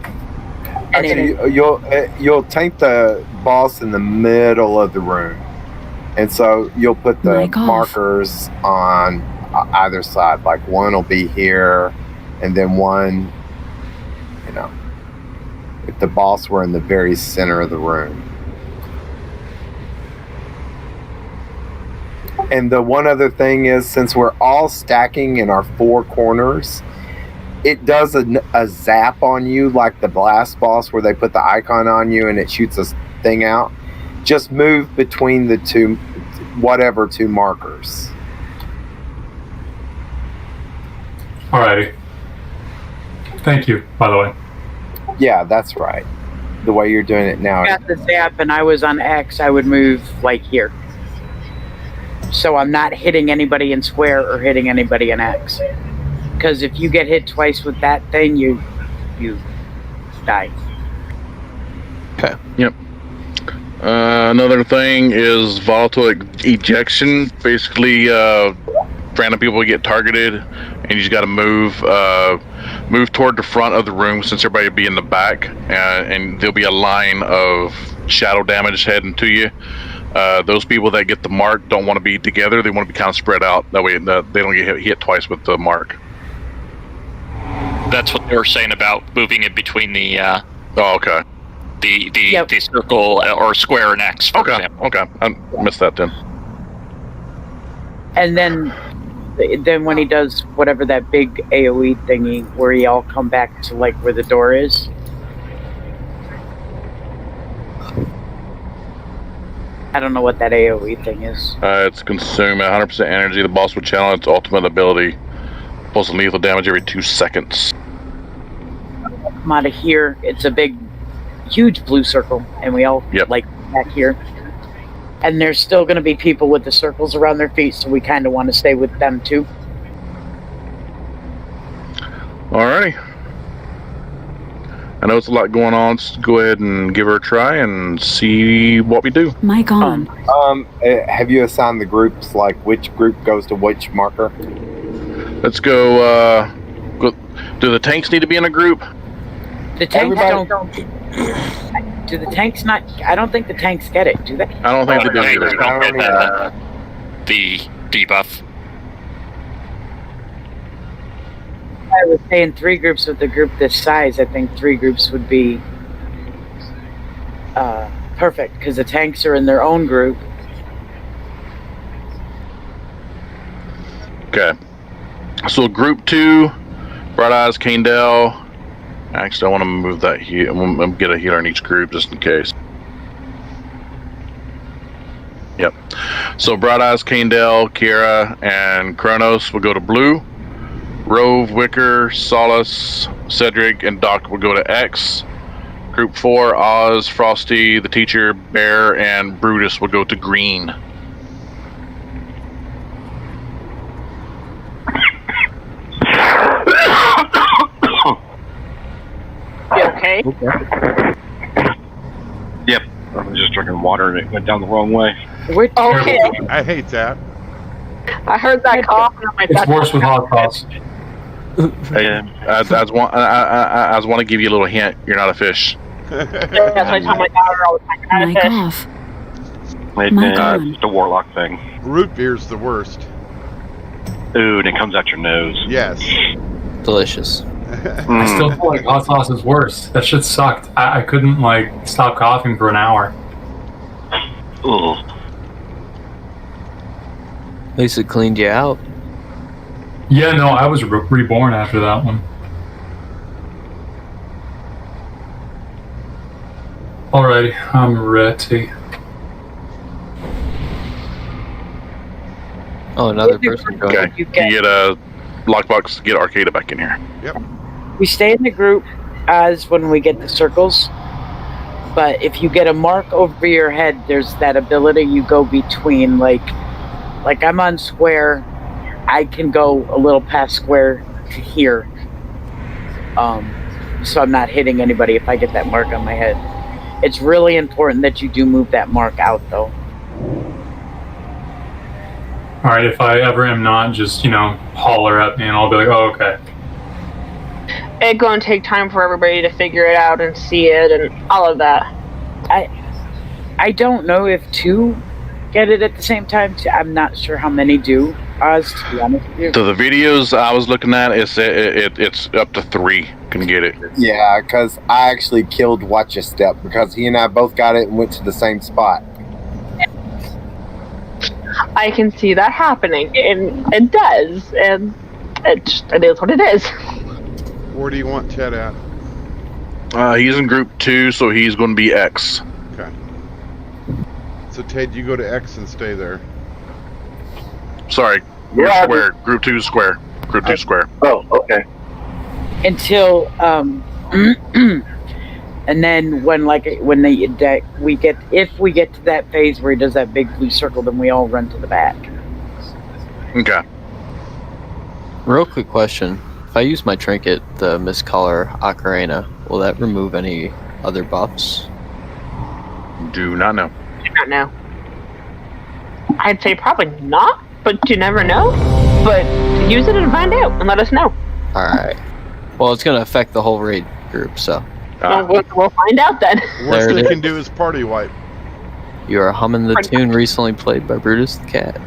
Speaker 13: Actually, you'll tank the boss in the middle of the room. And so you'll put the markers on either side. Like one will be here, and then one, if the boss were in the very center of the room. And the one other thing is, since we're all stacking in our 4 corners, it does a zap on you like the blast boss where they put the icon on you and it shoots a thing out. Just move between the 2 markers.
Speaker 8: Alrighty. Thank you, by the way.
Speaker 13: Yeah, that's right. The way you're doing it now.
Speaker 2: I got the zap and I was on X, I would move like here. So I'm not hitting anybody in square or hitting anybody in X. Because if you get hit twice with that thing, you die.
Speaker 1: Okay. Yep. Another thing is volatile ejection. Basically, random people get targeted, and you just got to move toward the front of the room, since everybody will be in the back, and there'll be a line of shadow damage heading to you. Those people that get the mark don't want to be together. They want to be kind of spread out. That way, they don't get hit twice with the mark.
Speaker 14: That's what they were saying about moving it between the.
Speaker 1: Oh, okay.
Speaker 14: The circle or square and X, for example.
Speaker 1: Okay, I missed that then.
Speaker 2: And then when he does whatever that big AoE thingy, where he all come back to like where the door is. I don't know what that AoE thing is.
Speaker 1: It's consume 100% energy. The boss will channel its ultimate ability, pulsing lethal damage every 2 seconds.
Speaker 2: Come out of here. It's a big, huge blue circle, and we all like back here. And there's still going to be people with the circles around their feet, so we kind of want to stay with them too.
Speaker 1: Alrighty. I know it's a lot going on. So go ahead and give her a try and see what we do.
Speaker 6: Mic on.
Speaker 13: Have you assigned the groups, like which group goes to which marker?
Speaker 1: Let's go. Do the tanks need to be in a group?
Speaker 2: The tanks do the tanks not? I don't think the tanks get it, do they?
Speaker 1: I don't think they do either.
Speaker 14: Don't get the debuff.
Speaker 2: I was saying 3 groups with a group this size. I think 3 groups would be perfect, because the tanks are in their own group.
Speaker 1: Okay. So group 2, Bright Eyes, Kandel. Actually, I want to move that here. I'm going to get a healer in each group just in case. Yep. So Bright Eyes, Kandel, Kiera, and Kronos will go to blue. Rove, Wicker, Solace, Cedric, and Doc will go to X. Group 4, Oz, Frosty, the Teacher, Bear, and Brutus will go to green.
Speaker 21: Yep. I was just drinking water and it went down the wrong way.
Speaker 5: Okay.
Speaker 12: I hate that.
Speaker 5: I heard that cough and I'm like,
Speaker 8: It's worse with hot sauce.
Speaker 1: Hey, I just want to give you a little hint. You're not a fish.
Speaker 5: That's what I tell my daughter all the time. You're not a fish.
Speaker 21: It's the warlock thing.
Speaker 12: Root beer's the worst.
Speaker 21: Ooh, and it comes out your nose.
Speaker 12: Yes.
Speaker 19: Delicious.
Speaker 8: I still feel like hot sauce is worse. That shit sucked. I couldn't stop coughing for an hour.
Speaker 21: Ugh.
Speaker 19: At least it cleaned you out.
Speaker 8: Yeah, no, I was reborn after that one. Alrighty, I'm ready.
Speaker 19: Oh, another person going.
Speaker 1: Okay, you get a lockbox. Get Arcada back in here.
Speaker 12: Yep.
Speaker 2: We stay in the group as when we get the circles. But if you get a mark over your head, there's that ability you go between. Like I'm on square, I can go a little past square to here. So I'm not hitting anybody if I get that mark on my head. It's really important that you do move that mark out, though.
Speaker 8: Alright, if I ever am not, just, holler at me and I'll be like, oh, okay.
Speaker 5: It's going to take time for everybody to figure it out and see it and all of that.
Speaker 2: I don't know if two get it at the same time. I'm not sure how many do, Oz, to be honest with you.
Speaker 1: So the videos I was looking at, it's up to 3 can get it.
Speaker 13: Yeah, because I actually killed Watch a Step because he and I both got it and went to the same spot.
Speaker 5: I can see that happening, and it does, and it is what it is.
Speaker 12: Where do you want Ted at?
Speaker 1: He's in group 2, so he's going to be X.
Speaker 12: Okay. So Ted, you go to X and stay there.
Speaker 1: Sorry, we're square. Group 2 square. Group 2 square.
Speaker 4: Oh, okay.
Speaker 2: Until and then if we get to that phase where he does that big blue circle, then we all run to the back.
Speaker 1: Okay.
Speaker 19: Real quick question. If I use my trinket, the Mistcaller Ocarina, will that remove any other buffs?
Speaker 1: Do not know.
Speaker 5: Do not know. I'd say probably not, but you never know. But use it and find out and let us know.
Speaker 19: Alright. Well, it's going to affect the whole raid group, so.
Speaker 5: We'll find out then.
Speaker 12: Worst they can do is party wipe.
Speaker 19: You are humming the tune recently played by Brutus the Cat.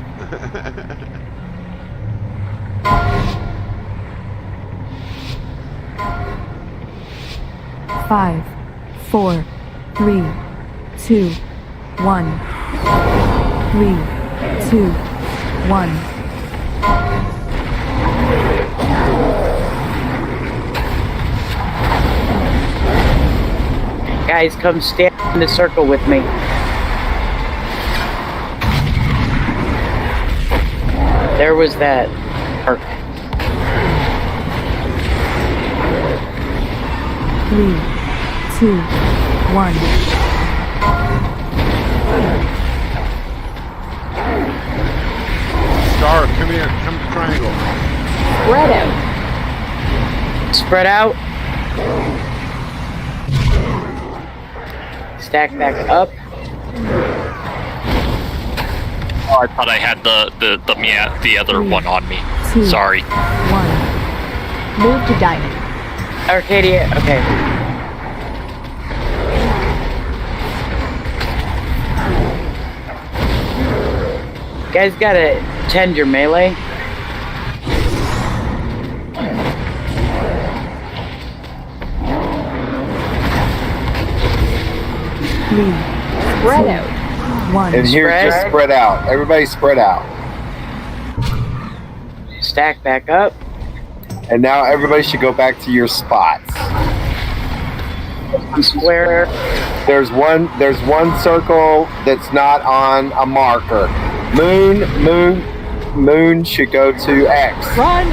Speaker 6: Five, 4, 3, 2, 1. 3, 2, 1.
Speaker 2: Guys, come stand in the circle with me. There was that arc.
Speaker 6: 3, 2, 1.
Speaker 12: Star, come here. Come to triangle.
Speaker 5: Spread out.
Speaker 2: Spread out. Stack back up.
Speaker 14: Oh, I thought I had the other one on me.
Speaker 6: 2,
Speaker 14: Sorry.
Speaker 6: 1. Move to diamond.
Speaker 2: Arcadia, okay. You guys gotta tend your melee.
Speaker 6: Spread out. 1.
Speaker 13: And here, just spread out. Everybody spread out.
Speaker 2: Stack back up.
Speaker 13: And now everybody should go back to your spots.
Speaker 2: Square.
Speaker 13: There's one circle that's not on a marker. Moon should go to X.
Speaker 6: Run.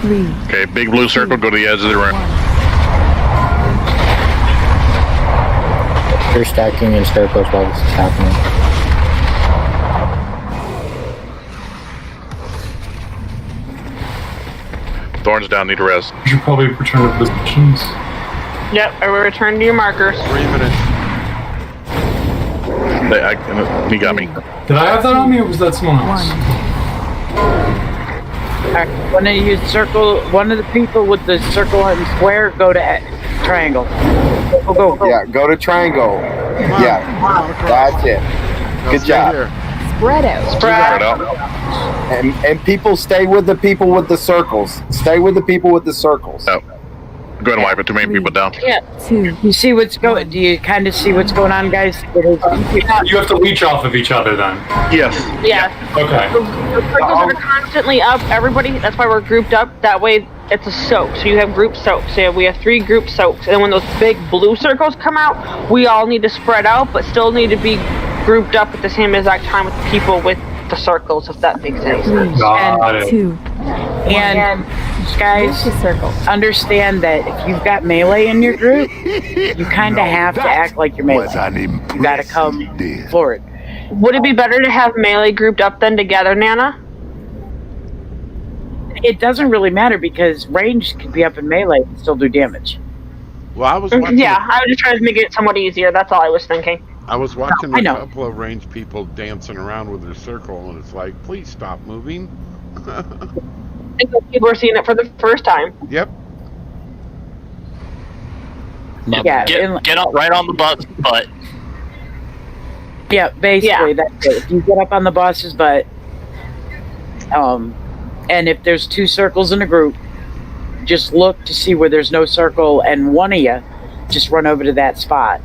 Speaker 6: 3.
Speaker 1: Okay, big blue circle, go to the edge of the room.
Speaker 20: You're stacking in circles while this is happening.
Speaker 1: Thorn's down, need a rest.
Speaker 8: You should probably return to positions.
Speaker 5: Yep, I will return to your markers.
Speaker 12: 3 minutes.
Speaker 1: He got me.
Speaker 8: Did I have that on me, or was that someone else?
Speaker 2: Alright, one of the people with the circle and square, go to triangle. Go.
Speaker 13: Yeah, go to triangle. Yeah, that's it. Good job.
Speaker 6: Spread out.
Speaker 2: Spread
Speaker 1: out.
Speaker 13: And people stay with the people with the circles. Stay with the people with the circles.
Speaker 1: Oh. Go ahead and wipe it. Too many people down.
Speaker 2: Yeah. You see what's going? Do you kind of see what's going on, guys?
Speaker 8: You have to leech off of each other then.
Speaker 1: Yes.
Speaker 5: Yeah.
Speaker 8: Okay.
Speaker 5: The circles are constantly up. Everybody, that's why we're grouped up. That way it's a soak. So you have group soaks. So we have 3 group soaks. And when those big blue circles come out, we all need to spread out, but still need to be grouped up at the same exact time with the people with the circles, if that makes any sense.
Speaker 8: Got it.
Speaker 6: 2.
Speaker 2: And guys, understand that if you've got melee in your group, you kind of have to act like you're melee. You gotta come forward.
Speaker 5: Would it be better to have melee grouped up than together, Nana?
Speaker 2: It doesn't really matter because range can be up in melee and still do damage.
Speaker 12: Well, I was watching.
Speaker 5: Yeah, I was just trying to make it somewhat easier. That's all I was thinking.
Speaker 12: I was watching
Speaker 2: I
Speaker 12: a
Speaker 2: know.
Speaker 12: couple of ranged people dancing around with their circle, and it's like, please stop moving.
Speaker 5: Because people are seeing it for the first time.
Speaker 12: Yep.
Speaker 2: Yeah,
Speaker 14: Get up right on the bus, but
Speaker 2: yeah, basically that's it. If you get up on the boss's butt, and if there's 2 circles in a group, just look to see where there's no circle, and one of you just run over to that spot.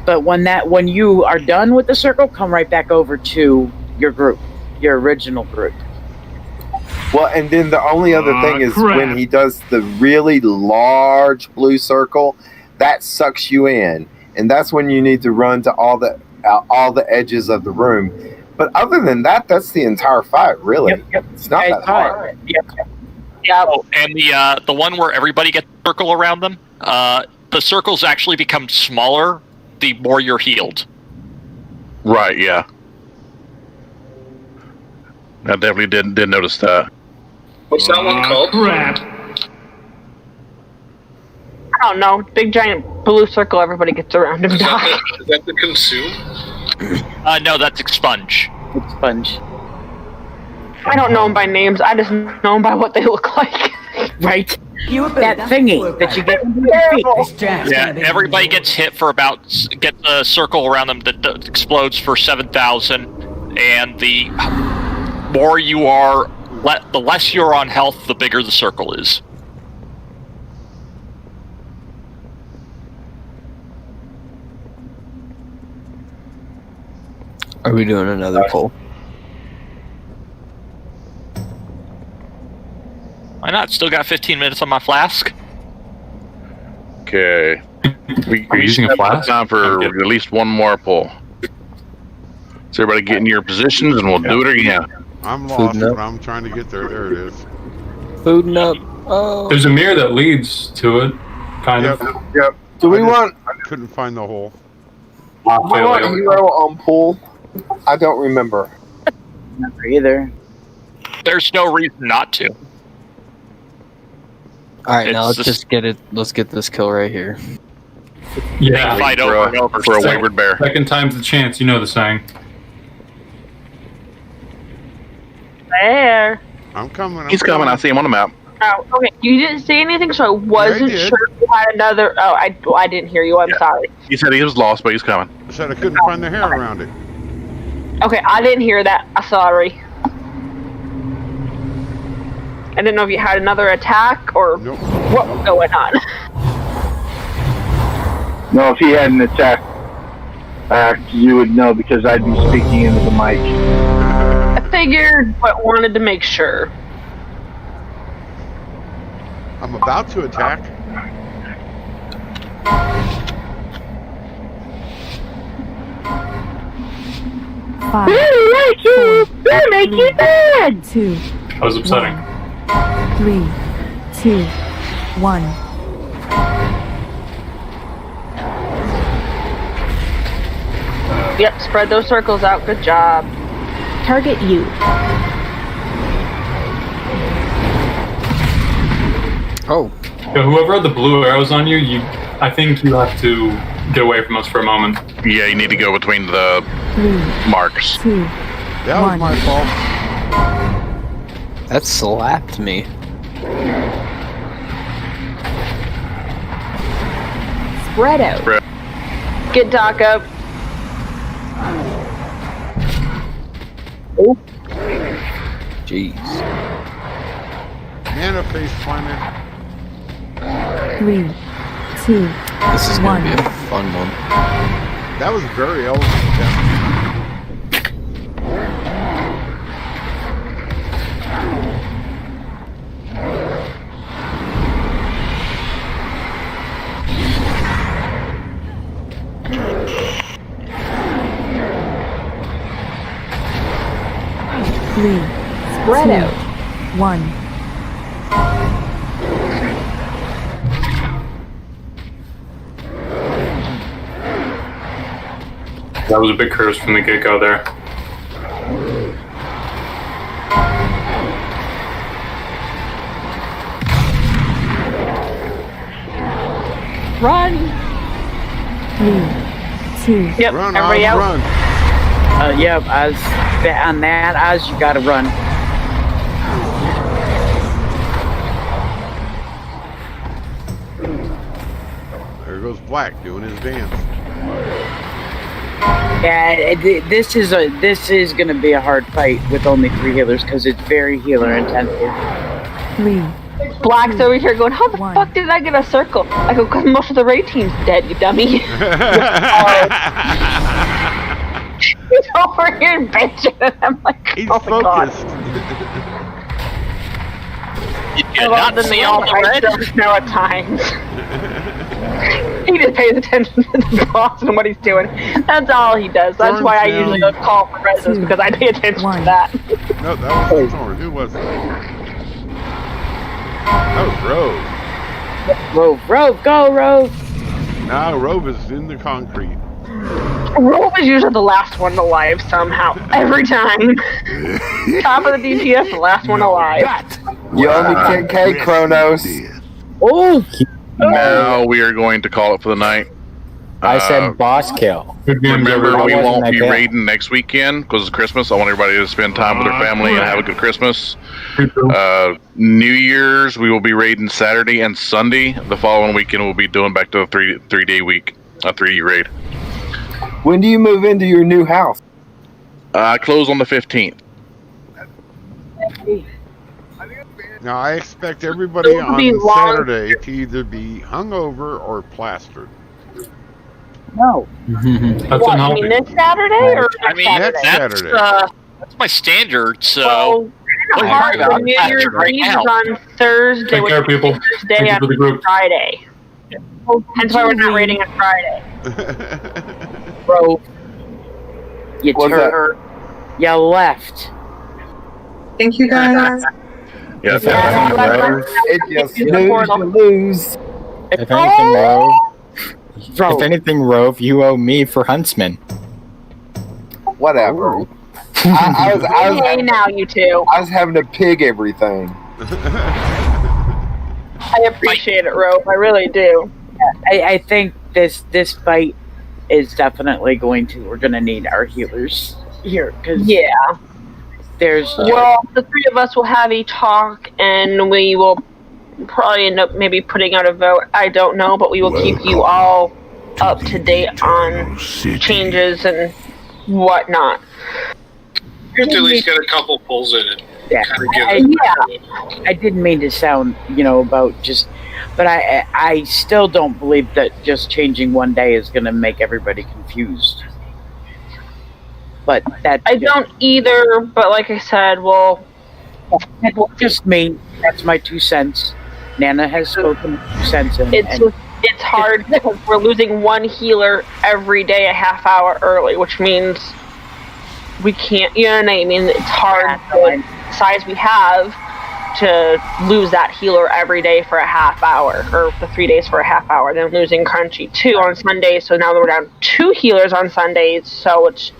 Speaker 2: But when you are done with the circle, come right back over to your group, your original group.
Speaker 13: Well, and then the only other thing is
Speaker 16: crap.
Speaker 13: when he does the really large blue circle, that sucks you in, and that's when you need to run to all the edges of the room. But other than that, that's the entire fight, really.
Speaker 2: Yep.
Speaker 13: It's not that hard.
Speaker 2: Yep.
Speaker 5: Yeah.
Speaker 14: Oh, and the one where everybody gets a circle around them, the circles actually become smaller the more you're healed.
Speaker 1: Right. Yeah. I definitely did notice that.
Speaker 3: What's that one called?
Speaker 16: Crap.
Speaker 5: I don't know. Big giant blue circle everybody gets around and die.
Speaker 3: Is that the consume?
Speaker 14: No, that's expunge.
Speaker 2: Expunge.
Speaker 5: I don't know them by names. I just know them by what they look like.
Speaker 2: Right. That thingy that you get in your feet.
Speaker 14: Yeah, everybody gets hit for gets a circle around them that explodes for 7,000, and the more you are, the less you're on health, the bigger the circle is.
Speaker 19: Are we doing another poll?
Speaker 14: Why not? Still got 15 minutes on my flask.
Speaker 1: Okay.
Speaker 8: Are you using a flask?
Speaker 1: Time for at least one more pull. So everybody get in your positions, and we'll do it again.
Speaker 12: I'm lost, but I'm trying to get there. There it is.
Speaker 19: Fooding up. Oh.
Speaker 8: There's a mirror that leads to it, kind of.
Speaker 13: Yep. Do we want?
Speaker 12: I couldn't find the hole.
Speaker 13: Do we want hero on pool? I don't remember.
Speaker 2: Never either.
Speaker 14: There's no reason not to.
Speaker 19: All right, now let's just get it. Let's get this kill right here.
Speaker 8: Yeah.
Speaker 14: Fight over and over
Speaker 1: for a wayward bear.
Speaker 8: Second time's the chance. You know the saying.
Speaker 5: There.
Speaker 12: I'm coming.
Speaker 1: He's coming. I see him on the map.
Speaker 5: Oh, okay. You didn't say anything, so I wasn't
Speaker 12: did.
Speaker 5: sure if you had another. Oh, I didn't hear you. I'm sorry.
Speaker 1: He said he was lost, but he's coming.
Speaker 12: I said I couldn't find the hair around it.
Speaker 5: Okay, I didn't hear that. I'm sorry. I didn't know if you had another attack or what was going on.
Speaker 4: No, if he had an attack, you would know because I'd be speaking into the mic.
Speaker 5: I figured, but wanted to make sure.
Speaker 12: I'm about to attack.
Speaker 6: Five.
Speaker 2: They make you bad.
Speaker 6: 2.
Speaker 8: That was upsetting.
Speaker 6: 3, 2, 1.
Speaker 5: Yep, spread those circles out. Good job.
Speaker 6: Target you.
Speaker 19: Oh.
Speaker 8: Yeah, whoever had the blue arrows on you, you I think you have to get away from us for a moment.
Speaker 1: Yeah, you need to go between the marks.
Speaker 12: That was my fault.
Speaker 19: That slapped me.
Speaker 6: Spread out.
Speaker 5: Get Doc up.
Speaker 19: Oh. Jeez.
Speaker 12: Mana face planner.
Speaker 6: 3, 2,
Speaker 19: This is gonna be a fun one.
Speaker 12: That was very elegant.
Speaker 6: Spread out. 1.
Speaker 8: That was a big curse from the get-go there.
Speaker 6: Run. 3, 2.
Speaker 2: Yep,
Speaker 12: Run,
Speaker 2: everybody out.
Speaker 12: run.
Speaker 2: Yep, on that, Oz, you gotta run.
Speaker 12: There goes Black doing his dance.
Speaker 2: Yeah, this is gonna be a hard fight with only 3 healers because it's very healer intensive.
Speaker 6: 3.
Speaker 5: Black's over here going, how the fuck did I get a circle? I go, because most of the raid team's dead, you dummy. He's over here bitching. I'm like,
Speaker 12: He's
Speaker 5: oh my god.
Speaker 14: You did not see all the red?
Speaker 5: Now at times. He just pays attention to the boss and what he's doing. That's all he does. That's why I usually don't call for residents, because I pay attention to that.
Speaker 12: No, that was Thorn. Who was it? That was Rove.
Speaker 2: Rove, go, Rove!
Speaker 12: No, Rove is in the concrete.
Speaker 5: Rove is usually the last one alive somehow. Every time. Top of the DPS, the last one alive.
Speaker 13: You owe me 10k, Kronos.
Speaker 2: Oh!
Speaker 1: Now we are going to call it for the night.
Speaker 20: I said boss kill.
Speaker 1: Remember, we
Speaker 20: wasn't
Speaker 1: won't
Speaker 20: that
Speaker 1: be
Speaker 20: bad.
Speaker 1: raiding next weekend because it's Christmas. I want everybody to spend time with their family and have a good Christmas. New Year's, we will be raiding Saturday and Sunday. The following weekend, we'll be doing back to a 3-day week, a 3D raid.
Speaker 13: When do you move into your new house?
Speaker 1: I close on the 15th.
Speaker 12: Now, I expect everybody
Speaker 5: It will be
Speaker 12: on
Speaker 5: long.
Speaker 12: Saturday to either be hungover or plastered.
Speaker 2: No.
Speaker 8: That's
Speaker 5: What, you mean this Saturday or
Speaker 14: I mean,
Speaker 12: Next
Speaker 14: that's,
Speaker 12: Saturday.
Speaker 14: that's my standard, so...
Speaker 5: Well,
Speaker 14: What are you
Speaker 5: hard
Speaker 14: talking about?
Speaker 5: for New Year's
Speaker 14: Right
Speaker 5: Eve
Speaker 14: now.
Speaker 5: is on Thursday,
Speaker 8: Take
Speaker 5: which
Speaker 8: care,
Speaker 5: is
Speaker 8: people.
Speaker 5: Thursday
Speaker 8: Thank you for the
Speaker 5: on
Speaker 8: group.
Speaker 5: Friday. Hence why we're not raiding on Friday.
Speaker 2: Rove. You
Speaker 13: What's that?
Speaker 2: turned. You left.
Speaker 11: Thank you guys.
Speaker 1: Yeah,
Speaker 13: It just snooze, you lose.
Speaker 20: If anything, Rove. If anything, Rove, you owe me for Huntsman.
Speaker 13: Whatever. I was
Speaker 5: Hey, now you two.
Speaker 13: I was having to pig everything.
Speaker 5: I appreciate it, Rope. I really do.
Speaker 2: I think this fight is definitely we're gonna need our healers here because
Speaker 5: Yeah.
Speaker 2: there's
Speaker 5: Well, the 3 of us will have a talk, and we will probably end up maybe putting out a vote. I don't know, but we will keep you all up to date on changes and whatnot.
Speaker 3: You have to at least get a couple pulls in it.
Speaker 2: Yeah, I didn't mean to sound, about just, but I still don't believe that just changing one day is going to make everybody confused. But that
Speaker 5: I don't either, but like I said, well,
Speaker 2: just me. That's my 2 cents. Nana has spoken 2 cents.
Speaker 5: It's hard because we're losing one healer every day a half hour early, which means we can't, you know what I mean? It's hard for the size we have to lose that healer every day for a half hour, or the 3 days for a half hour, then losing Crunchy 2 on Sundays, so now we're down 2 healers on Sundays, so it's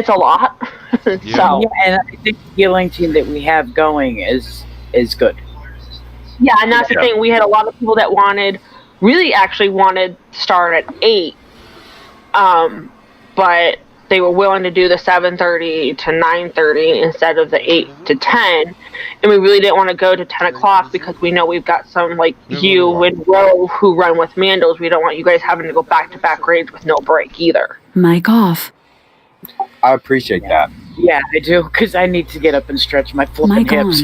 Speaker 5: a lot. So
Speaker 2: yeah, and I think the healing team that we have going is good.
Speaker 5: Yeah, and that's the thing. We had a lot of people that wanted really actually wanted to start at 8, but they were willing to do the 7:30 to 9:30 instead of the 8 to 10, and we really didn't want to go to 10 o'clock because we know we've got some like you and Ro who run with Mandos. We don't want you guys having to go back-to-back raids with no break either.
Speaker 6: Mic off.
Speaker 13: I appreciate that.
Speaker 2: Yeah, I do, because I need to get up and stretch my flipping hips.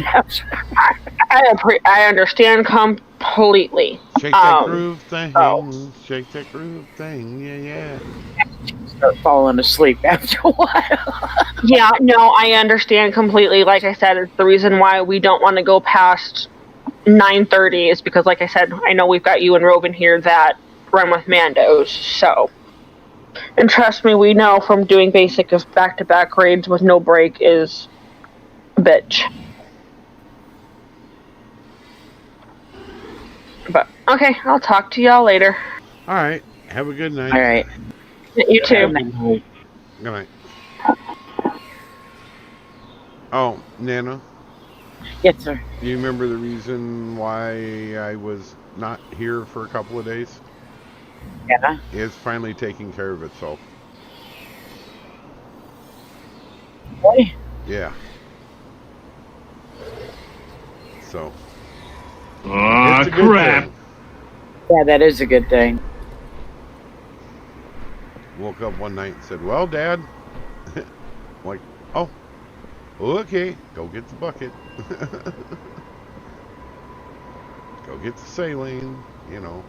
Speaker 5: I understand completely.
Speaker 12: Shake that groove thing. Shake that groove thing. Yeah.
Speaker 2: Start falling asleep after a while.
Speaker 5: Yeah, no, I understand completely. Like I said, it's the reason why we don't want to go past 9:30 is because, like I said, I know we've got you and Robin here that run with Mandos, so. And trust me, we know from doing basic of back-to-back raids with no break is a bitch. But, okay, I'll talk to y'all later.
Speaker 12: Alright, have a good night.
Speaker 2: Alright.
Speaker 5: You too.
Speaker 12: Good night. Oh, Nana?
Speaker 2: Yes, sir.
Speaker 12: Do you remember the reason why I was not here for a couple of days?
Speaker 2: Yeah.
Speaker 12: It's finally taking care of itself.
Speaker 2: Really?
Speaker 12: Yeah. So.
Speaker 16: Aw, crap.
Speaker 2: Yeah, that is a good thing.
Speaker 12: Woke up one night and said, well, Dad. I'm like, oh, okay, go get the bucket. Go get the saline, you know.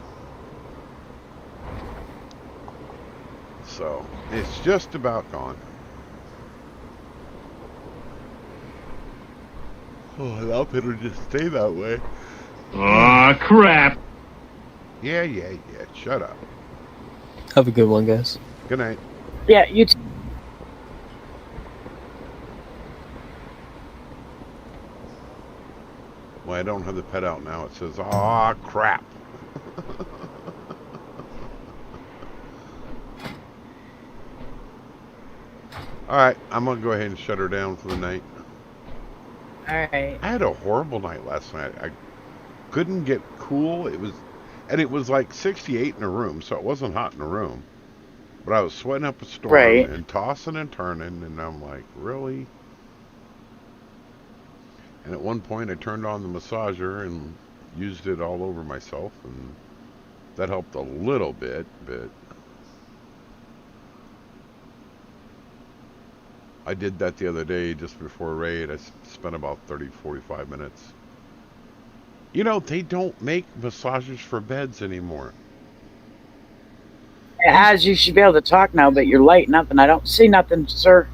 Speaker 12: So, it's just about gone. Oh, I hope it'll just stay that way.
Speaker 16: Aw, crap.
Speaker 12: Yeah, shut up.
Speaker 19: Have a good one, guys.
Speaker 12: Good night.
Speaker 2: Yeah, you too.
Speaker 12: Well, I don't have the pet out now. It says, aw, crap. Alright, I'm going to go ahead and shut her down for the night.
Speaker 2: Alright.
Speaker 12: I had a horrible night last night. I couldn't get cool. It was like 68 in a room, so it wasn't hot in a room. But I was sweating up a storm and tossing and turning, and I'm like, really? And at one point I turned on the massager and used it all over myself, and that helped a little bit, but I did that the other day just before a raid. I spent about 30-45 minutes. You know, they don't make massagers for beds anymore.
Speaker 2: As you should be able to talk now, but you're lighting up and I don't see nothing, sir.